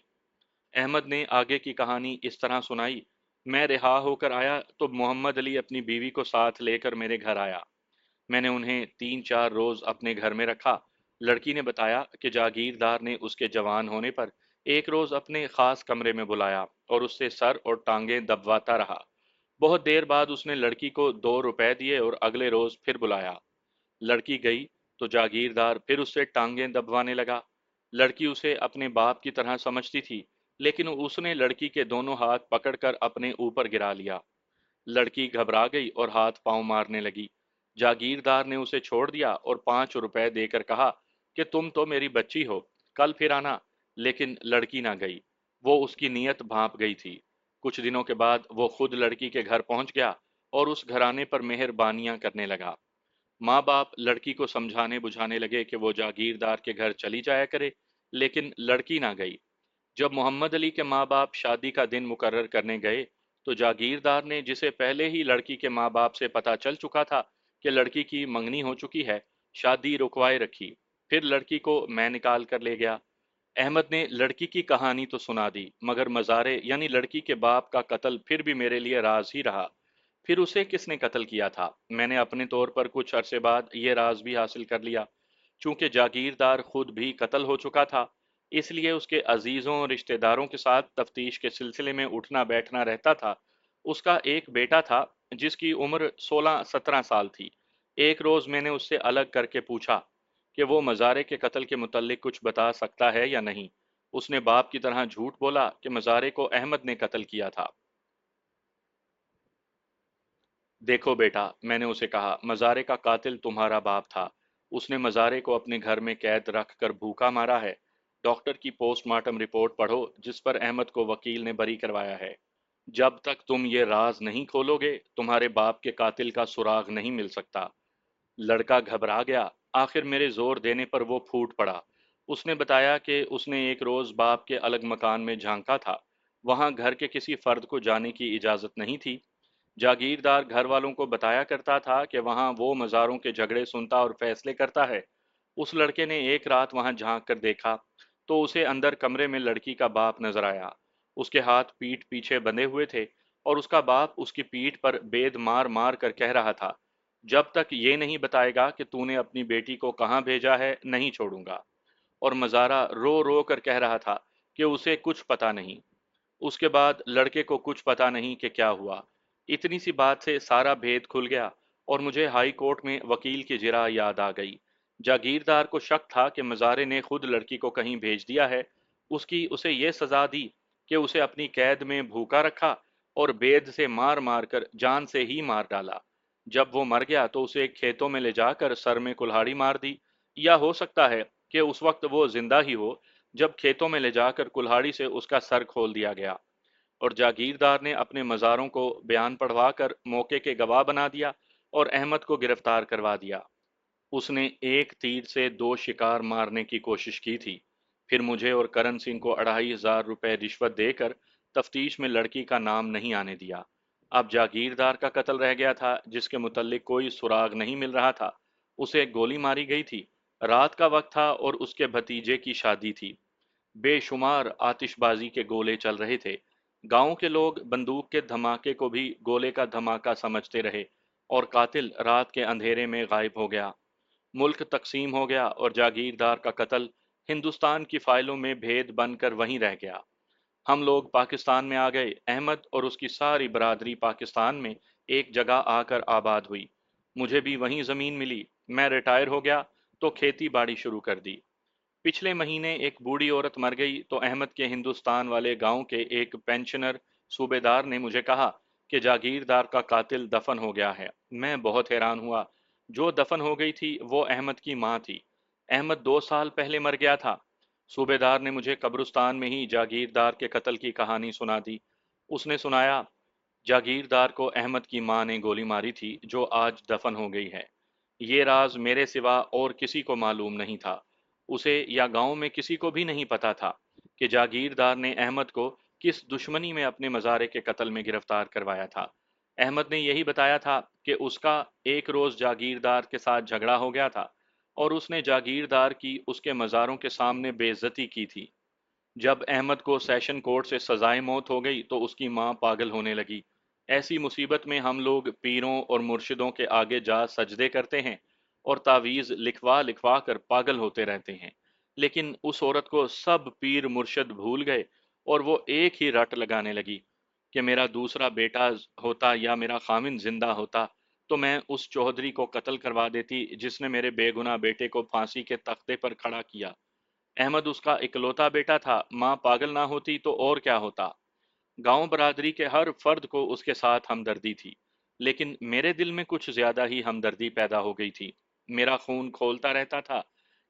अहमद ने आगे की कहानी इस तरह सुनाई। मैं रिहा होकर आया तो मोहम्मद अली अपनी बीवी को साथ लेकर मेरे घर आया। मैंने उन्हें 3-4 रोज अपने घर में रखा। लड़की ने बताया कि जागीरदार ने उसके जवान होने पर एक रोज अपने खास कमरे में बुलाया और उससे सर और टांगें दबवाता रहा। बहुत देर बाद उसने लड़की को 2 रुपए दिए और अगले रोज फिर बुलाया। लड़की गई तो जागीरदार फिर उससे टांगें दबवाने लगा। लड़की उसे अपने बाप की तरह समझती थी, लेकिन उसने लड़की के दोनों हाथ पकड़कर अपने ऊपर गिरा लिया। लड़की घबरा गई और हाथ पांव मारने लगी। जागीरदार ने उसे छोड़ दिया और 5 रुपए देकर कहा कि तुम तो मेरी बच्ची हो, कल फिर आना। लेकिन लड़की ना गई। वो उसकी नीयत भांप गई थी। कुछ दिनों के बाद वो खुद लड़की के घर पहुंच गया और उस घराने पर मेहरबानियां करने लगा। माँ बाप लड़की को समझाने बुझाने लगे कि वो जागीरदार के घर चली जाया करे, लेकिन लड़की ना गई। जब मोहम्मद अली के माँ बाप शादी का दिन मुकर्रर करने गए تو جاگیردار نے, جسے پہلے ہی لڑکی کے ماں باپ سے پتہ چل چکا تھا کہ لڑکی کی منگنی ہو چکی ہے, شادی رکوائے رکھی. پھر لڑکی کو میں نکال کر لے گیا. احمد نے لڑکی کی کہانی تو سنا دی, مگر مزارے یعنی لڑکی کے باپ کا قتل پھر بھی میرے لیے راز ہی رہا. پھر اسے کس نے قتل کیا تھا؟ میں نے اپنے طور پر کچھ عرصے بعد یہ راز بھی حاصل کر لیا. چونکہ جاگیردار خود بھی قتل ہو چکا تھا, اس لیے اس کے عزیزوں اور رشتہ داروں کے ساتھ تفتیش کے سلسلے میں اٹھنا بیٹھنا رہتا تھا. اس کا ایک بیٹا تھا جس کی عمر 16-17 سال تھی. ایک روز میں نے اس سے الگ کر کے پوچھا کہ وہ مزارے کے قتل کے متعلق کچھ بتا سکتا ہے یا نہیں. اس نے باپ کی طرح جھوٹ بولا کہ مزارے کو احمد نے قتل کیا تھا. دیکھو بیٹا, میں نے اسے کہا, مزارے کا قاتل تمہارا باپ تھا. اس نے مزارے کو اپنے گھر میں قید رکھ کر بھوکا مارا ہے. ڈاکٹر کی پوسٹ مارٹم رپورٹ پڑھو جس پر احمد کو وکیل نے بری کروایا ہے. جب تک تم یہ راز نہیں کھولو گے تمہارے باپ کے قاتل کا سراغ نہیں مل سکتا. لڑکا گھبرا گیا. آخر میرے زور دینے پر وہ پھوٹ پڑا. اس نے بتایا کہ اس نے ایک روز باپ کے الگ مکان میں جھانکا تھا. وہاں گھر کے کسی فرد کو جانے کی اجازت نہیں تھی. جاگیردار گھر والوں کو بتایا کرتا تھا کہ وہاں وہ مزاروں کے جھگڑے سنتا اور فیصلے کرتا ہے. اس لڑکے نے ایک رات وہاں جھانک کر دیکھا تو اسے اندر کمرے میں لڑکی کا باپ نظر آیا. اس کے ہاتھ پیٹھ پیچھے بندھے ہوئے تھے اور اس کا باپ اس کی پیٹھ پر بید مار مار کر کہہ رہا تھا, جب تک یہ نہیں بتائے گا کہ تو نے اپنی بیٹی کو کہاں بھیجا ہے نہیں چھوڑوں گا. اور مزارہ رو رو کر کہہ رہا تھا کہ اسے کچھ پتا نہیں. اس کے بعد لڑکے کو کچھ پتا نہیں کہ کیا ہوا. اتنی سی بات سے سارا بھید کھل گیا اور مجھے ہائی کورٹ میں وکیل کی جرح یاد آ گئی. جاگیردار کو شک تھا کہ مزارے نے خود لڑکی کو کہیں بھیج دیا ہے. اسے یہ سزا دی کہ اسے اپنی قید میں بھوکا رکھا اور بید سے مار مار کر جان سے ہی مار ڈالا. جب وہ مر گیا تو اسے کھیتوں میں لے جا کر سر میں کلہاڑی مار دی. یا ہو سکتا ہے کہ اس وقت وہ زندہ ہی ہو جب کھیتوں میں لے جا کر کلہاڑی سے اس کا سر کھول دیا گیا. اور جاگیردار نے اپنے مزاروں کو بیان پڑھوا کر موقع کے گواہ بنا دیا اور احمد کو گرفتار کروا دیا. اس نے ایک تیر سے 2 شکار مارنے کی کوشش کی تھی. پھر مجھے اور کرن سنگھ کو 2500 روپے رشوت دے کر تفتیش میں لڑکی کا نام نہیں آنے دیا. اب جاگیردار کا قتل رہ گیا تھا جس کے متعلق کوئی سراغ نہیں مل رہا تھا. اسے گولی ماری گئی تھی. رات کا وقت تھا اور اس کے بھتیجے کی شادی تھی. بے شمار آتش بازی کے گولے چل رہے تھے. گاؤں کے لوگ بندوق کے دھماکے کو بھی گولے کا دھماکہ سمجھتے رہے اور قاتل رات کے اندھیرے میں غائب ہو گیا. ملک تقسیم ہو گیا اور جاگیردار کا قتل ہندوستان کی فائلوں میں بھید بن کر وہیں رہ گیا. ہم لوگ پاکستان میں آ گئے. احمد اور اس کی ساری برادری پاکستان میں ایک جگہ آ کر آباد ہوئی. مجھے بھی وہیں زمین ملی. میں ریٹائر ہو گیا تو کھیتی باڑی شروع کر دی. پچھلے مہینے ایک بوڑھی عورت مر گئی تو احمد کے ہندوستان والے گاؤں کے ایک پینشنر صوبے دار نے مجھے کہا کہ جاگیردار کا قاتل دفن ہو گیا ہے. میں بہت حیران ہوا. جو دفن ہو گئی تھی وہ احمد کی ماں تھی. احمد 2 سال پہلے مر گیا تھا. صوبے دار نے مجھے قبرستان میں ہی جاگیردار کے قتل کی کہانی سنا دی. اس نے سنایا, جاگیردار کو احمد کی ماں نے گولی ماری تھی جو آج دفن ہو گئی ہے. یہ راز میرے سوا اور کسی کو معلوم نہیں تھا. اسے یا گاؤں میں کسی کو بھی نہیں پتا تھا کہ جاگیردار نے احمد کو کس دشمنی میں اپنے مزارے کے قتل میں گرفتار کروایا تھا. احمد نے یہی بتایا تھا کہ اس کا ایک روز جاگیردار کے ساتھ جھگڑا ہو گیا تھا اور اس نے جاگیردار کی اس کے مزاروں کے سامنے بے عزتی کی تھی. جب احمد کو سیشن کورٹ سے سزائے موت ہو گئی تو اس کی ماں پاگل ہونے لگی. ایسی مصیبت میں ہم لوگ پیروں اور مرشدوں کے آگے جا سجدے کرتے ہیں اور تعویذ لکھوا لکھوا کر پاگل ہوتے رہتے ہیں. لیکن اس عورت کو سب پیر مرشد بھول گئے اور وہ ایک ہی رٹ لگانے لگی کہ میرا دوسرا بیٹا ہوتا یا میرا خامن زندہ ہوتا تو میں اس چودھری کو قتل کروا دیتی جس نے میرے بے گناہ بیٹے کو پھانسی کے تختے پر کھڑا کیا. احمد اس کا اکلوتا بیٹا تھا. ماں پاگل نہ ہوتی تو اور کیا ہوتا. گاؤں برادری کے ہر فرد کو اس کے ساتھ ہمدردی تھی, لیکن میرے دل میں کچھ زیادہ ہی ہمدردی پیدا ہو گئی تھی. میرا خون کھولتا رہتا تھا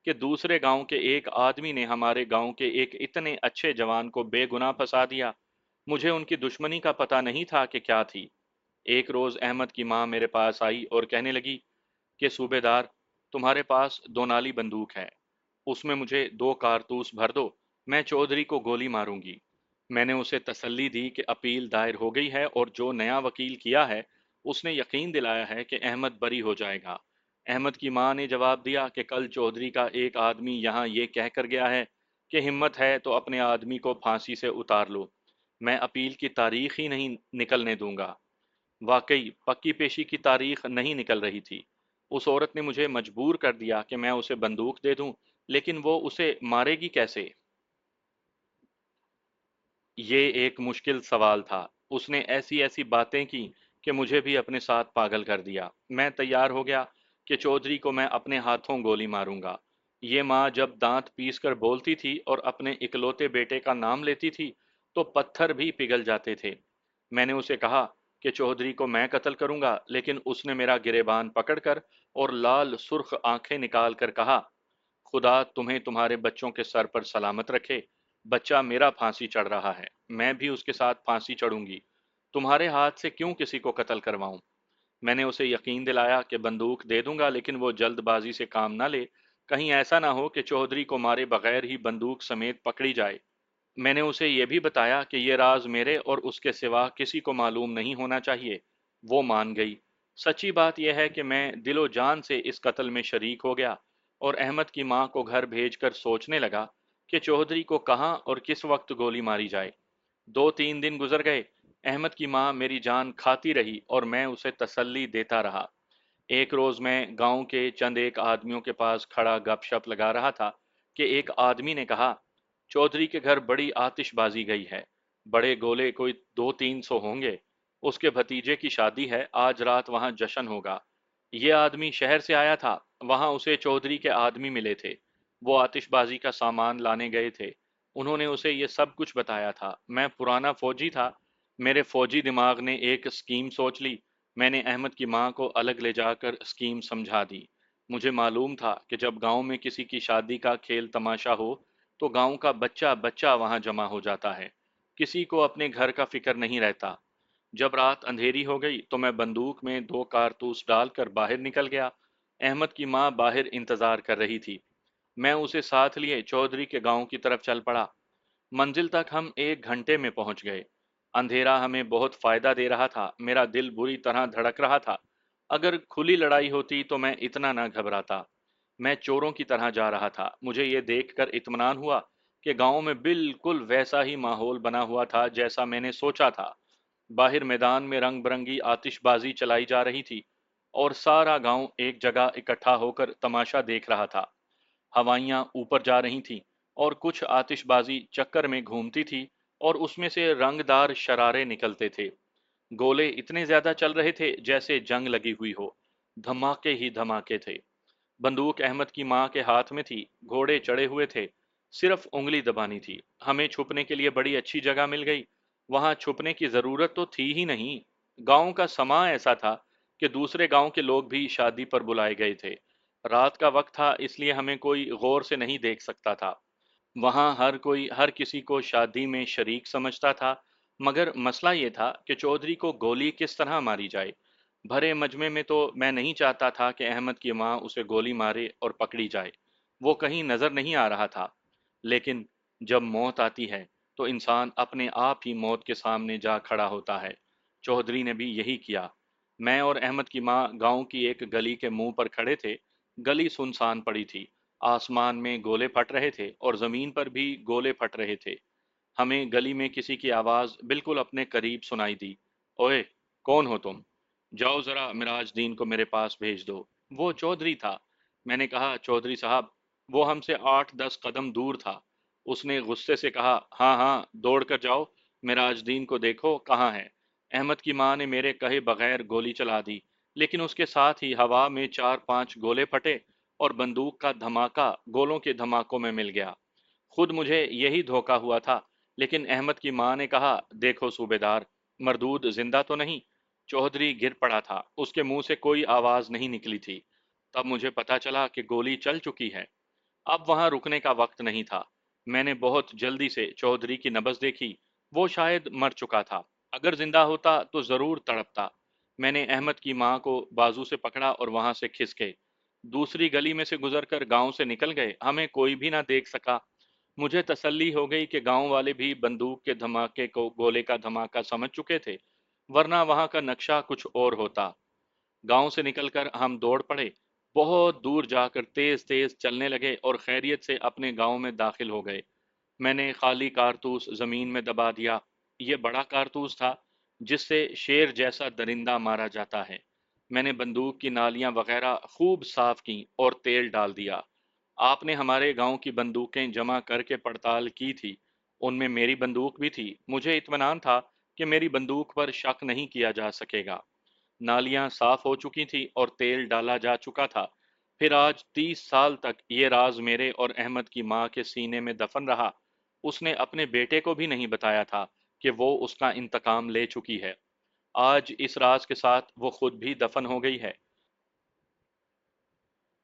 کہ دوسرے گاؤں کے ایک آدمی نے ہمارے گاؤں کے ایک اتنے اچھے جوان کو بے گناہ پھنسا دیا. مجھے ان کی دشمنی کا پتہ نہیں تھا کہ کیا تھی. ایک روز احمد کی ماں میرے پاس آئی اور کہنے لگی کہ صوبے دار, تمہارے پاس 2 نالی بندوق ہے, اس میں مجھے 2 کارتوس بھر دو, میں چودھری کو گولی ماروں گی. میں نے اسے تسلی دی کہ اپیل دائر ہو گئی ہے اور جو نیا وکیل کیا ہے اس نے یقین دلایا ہے کہ احمد بری ہو جائے گا۔ احمد کی ماں نے جواب دیا کہ کل چودھری کا ایک آدمی یہاں یہ کہہ کر گیا ہے کہ ہمت ہے تو اپنے آدمی کو پھانسی سے اتار لو، میں اپیل کی تاریخ ہی نہیں نکلنے دوں گا۔ واقعی پکی پیشی کی تاریخ نہیں نکل رہی تھی۔ اس عورت نے مجھے مجبور کر دیا کہ میں اسے بندوق دے دوں، لیکن وہ اسے مارے گی کیسے؟ یہ ایک مشکل سوال تھا۔ اس نے ایسی ایسی باتیں کی کہ مجھے بھی اپنے ساتھ پاگل کر دیا۔ میں تیار ہو گیا کہ چودھری کو میں اپنے ہاتھوں گولی ماروں گا۔ یہ ماں جب دانت پیس کر بولتی تھی اور اپنے اکلوتے بیٹے کا نام لیتی تھی تو پتھر بھی پگھل جاتے تھے۔ میں نے اسے کہا کہ چودھری کو میں قتل کروں گا، لیکن اس نے میرا گریبان پکڑ کر اور لال سرخ آنکھیں نکال کر کہا، خدا تمہیں تمہارے بچوں کے سر پر سلامت رکھے، بچہ میرا پھانسی چڑھ رہا ہے، میں بھی اس کے ساتھ پھانسی چڑھوں گی، تمہارے ہاتھ سے کیوں کسی کو قتل کرواؤں؟ میں نے اسے یقین دلایا کہ بندوق دے دوں گا، لیکن وہ جلد بازی سے کام نہ لے، کہیں ایسا نہ ہو کہ چودھری کو مارے بغیر ہی بندوق سمیت پکڑی جائے۔ میں نے اسے یہ بھی بتایا کہ یہ راز میرے اور اس کے سوا کسی کو معلوم نہیں ہونا چاہیے۔ وہ مان گئی۔ سچی بات یہ ہے کہ میں دل و جان سے اس قتل میں شریک ہو گیا اور احمد کی ماں کو گھر بھیج کر سوچنے لگا کہ چودھری کو کہاں اور کس وقت گولی ماری جائے۔ 2 3 دن گزر گئے۔ احمد کی ماں میری جان کھاتی رہی اور میں اسے تسلی دیتا رہا۔ ایک روز میں گاؤں کے چند ایک آدمیوں کے پاس کھڑا گپ شپ لگا رہا تھا کہ ایک آدمی نے کہا، چودھری کے گھر بڑی آتش بازی گئی ہے، بڑے گولے کوئی 200 300 ہوں گے، اس کے بھتیجے کی شادی ہے، آج رات وہاں جشن ہوگا۔ یہ آدمی شہر سے آیا تھا، وہاں اسے چودھری کے آدمی ملے تھے، وہ آتش بازی کا سامان لانے گئے تھے، انہوں نے اسے یہ سب کچھ بتایا تھا۔ میں پرانا فوجی تھا، میرے فوجی دماغ نے ایک اسکیم سوچ لی، میں نے احمد کی ماں کو الگ لے جا کر اسکیم سمجھا دی۔ مجھے معلوم تھا کہ جب گاؤں میں کسی کی شادی کا کھیل تماشا ہو تو گاؤں کا بچہ بچہ وہاں جمع ہو جاتا ہے، کسی کو اپنے گھر کا فکر نہیں رہتا۔ جب رات اندھیری ہو گئی تو میں بندوق میں 2 کارتوس ڈال کر باہر نکل گیا۔ احمد کی ماں باہر انتظار کر رہی تھی، میں اسے ساتھ لیے چودھری کے گاؤں کی طرف چل پڑا۔ منزل تک ہم 1 گھنٹے میں پہنچ گئے۔ اندھیرا ہمیں بہت فائدہ دے رہا تھا، میرا دل بری طرح دھڑک رہا تھا۔ اگر کھلی لڑائی ہوتی تو میں اتنا نہ گھبراتا۔ میں چوروں کی طرح جا رہا تھا۔ مجھے یہ دیکھ کر اطمینان ہوا کہ گاؤں میں بالکل ویسا ہی ماحول بنا ہوا تھا جیسا میں نے سوچا تھا۔ باہر میدان میں رنگ برنگی آتش بازی چلائی جا رہی تھی اور سارا گاؤں ایک جگہ اکٹھا ہو کر تماشا دیکھ رہا تھا۔ ہوائیاں اوپر جا رہی تھیں اور کچھ آتش بازی چکر میں گھومتی تھی اور اس میں سے رنگ دار شرارے نکلتے تھے۔ گولے اتنے زیادہ چل رہے تھے جیسے جنگ لگی ہوئی ہو، دھماکے ہی دھماکے تھے۔ بندوق احمد کی ماں کے ہاتھ میں تھی، گھوڑے چڑھے ہوئے تھے، صرف انگلی دبانی تھی۔ ہمیں چھپنے کے لیے بڑی اچھی جگہ مل گئی، وہاں چھپنے کی ضرورت تو تھی ہی نہیں۔ گاؤں کا سماں ایسا تھا کہ دوسرے گاؤں کے لوگ بھی شادی پر بلائے گئے تھے۔ رات کا وقت تھا اس لیے ہمیں کوئی غور سے نہیں دیکھ سکتا تھا۔ وہاں ہر کوئی ہر کسی کو شادی میں شریک سمجھتا تھا، مگر مسئلہ یہ تھا کہ چودھری کو گولی کس طرح ماری جائے۔ بھرے مجمع میں تو میں نہیں چاہتا تھا کہ احمد کی ماں اسے گولی مارے اور پکڑی جائے، وہ کہیں نظر نہیں آ رہا تھا۔ لیکن جب موت آتی ہے تو انسان اپنے آپ ہی موت کے سامنے جا کھڑا ہوتا ہے۔ چودھری نے بھی یہی کیا۔ میں اور احمد کی ماں گاؤں کی ایک گلی کے منہ پر کھڑے تھے۔ گلی سنسان پڑی تھی، آسمان میں گولے پھٹ رہے تھے اور زمین پر بھی گولے پھٹ رہے تھے۔ ہمیں گلی میں کسی کی آواز بالکل اپنے قریب سنائی دی، اوئے کون ہو تم؟ جاؤ ذرا مراج دین کو میرے پاس بھیج دو۔ وہ چودھری تھا۔ میں نے کہا چودھری صاحب؟ وہ ہم سے 8 10 قدم دور تھا۔ اس نے غصے سے کہا، ہاں ہاں دوڑ کر جاؤ، مراج دین کو دیکھو کہاں ہے۔ احمد کی ماں نے میرے کہے بغیر گولی چلا دی، لیکن اس کے ساتھ ہی ہوا میں 4 5 گولے پھٹے اور بندوق کا دھماکہ گولوں کے دھماکوں میں مل گیا۔ خود مجھے یہی دھوکا ہوا تھا، لیکن احمد کی ماں نے کہا، دیکھو صوبے دار، مردود زندہ تو نہیں؟ چودھری گر پڑا تھا، اس کے منہ سے کوئی آواز نہیں نکلی تھی۔ تب مجھے پتا چلا کہ گولی چل چکی ہے۔ اب وہاں رکنے کا وقت نہیں تھا۔ میں نے بہت جلدی سے چودھری کی نبض دیکھی، وہ شاید مر چکا تھا، اگر زندہ ہوتا تو ضرور تڑپتا۔ میں نے احمد کی ماں کو بازو سے پکڑا اور وہاں سے کھسکے دوسری گلی میں سے گزر کر گاؤں سے نکل گئے، ہمیں کوئی بھی نہ دیکھ سکا۔ مجھے تسلی ہو گئی کہ گاؤں والے بھی بندوق کے دھماکے کو گولے کا دھماکہ سمجھ چکے تھے، ورنہ وہاں کا نقشہ کچھ اور ہوتا۔ گاؤں سے نکل کر ہم دوڑ پڑے، بہت دور جا کر تیز تیز چلنے لگے اور خیریت سے اپنے گاؤں میں داخل ہو گئے۔ میں نے خالی کارتوس زمین میں دبا دیا۔ یہ بڑا کارتوس تھا جس سے شیر جیسا درندہ مارا جاتا ہے۔ میں نے بندوق کی نالیاں وغیرہ خوب صاف کیں اور تیل ڈال دیا۔ آپ نے ہمارے گاؤں کی بندوقیں جمع کر کے پڑتال کی تھی، ان میں میری بندوق بھی تھی۔ مجھے اطمینان تھا کہ میری بندوق پر شک نہیں کیا جا سکے گا۔ نالیاں صاف ہو چکی تھی اور تیل ڈالا جا چکا تھا۔ پھر آج 30 سال تک یہ راز میرے اور احمد کی ماں کے سینے میں دفن رہا۔ اس نے اپنے بیٹے کو بھی نہیں بتایا تھا کہ وہ اس کا انتقام لے چکی ہے۔ آج اس راز کے ساتھ وہ خود بھی دفن ہو گئی ہے۔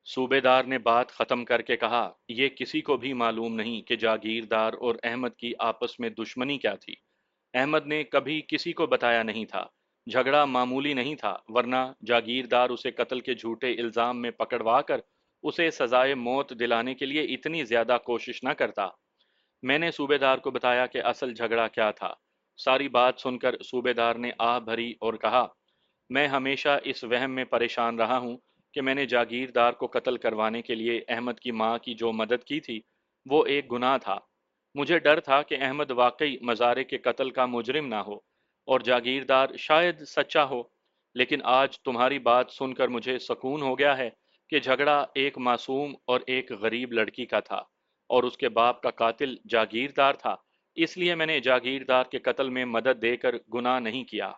صوبے دار نے بات ختم کر کے کہا، یہ کسی کو بھی معلوم نہیں کہ جاگیردار اور احمد کی آپس میں دشمنی کیا تھی۔ احمد نے کبھی کسی کو بتایا نہیں تھا۔ جھگڑا معمولی نہیں تھا، ورنہ جاگیردار اسے قتل کے جھوٹے الزام میں پکڑوا کر اسے سزائے موت دلانے کے لیے اتنی زیادہ کوشش نہ کرتا۔ میں نے صوبے دار کو بتایا کہ اصل جھگڑا کیا تھا۔ ساری بات سن کر صوبے دار نے آہ بھری اور کہا، میں ہمیشہ اس وہم میں پریشان رہا ہوں کہ میں نے جاگیردار کو قتل کروانے کے لیے احمد کی ماں کی جو مدد کی تھی وہ ایک گناہ تھا۔ مجھے ڈر تھا کہ احمد واقعی مزارے کے قتل کا مجرم نہ ہو اور جاگیردار شاید سچا ہو، لیکن آج تمہاری بات سن کر مجھے سکون ہو گیا ہے کہ جھگڑا ایک معصوم اور ایک غریب لڑکی کا تھا اور اس کے باپ کا قاتل جاگیردار تھا۔ اس لیے میں نے جاگیردار کے قتل میں مدد دے کر گناہ نہیں کیا۔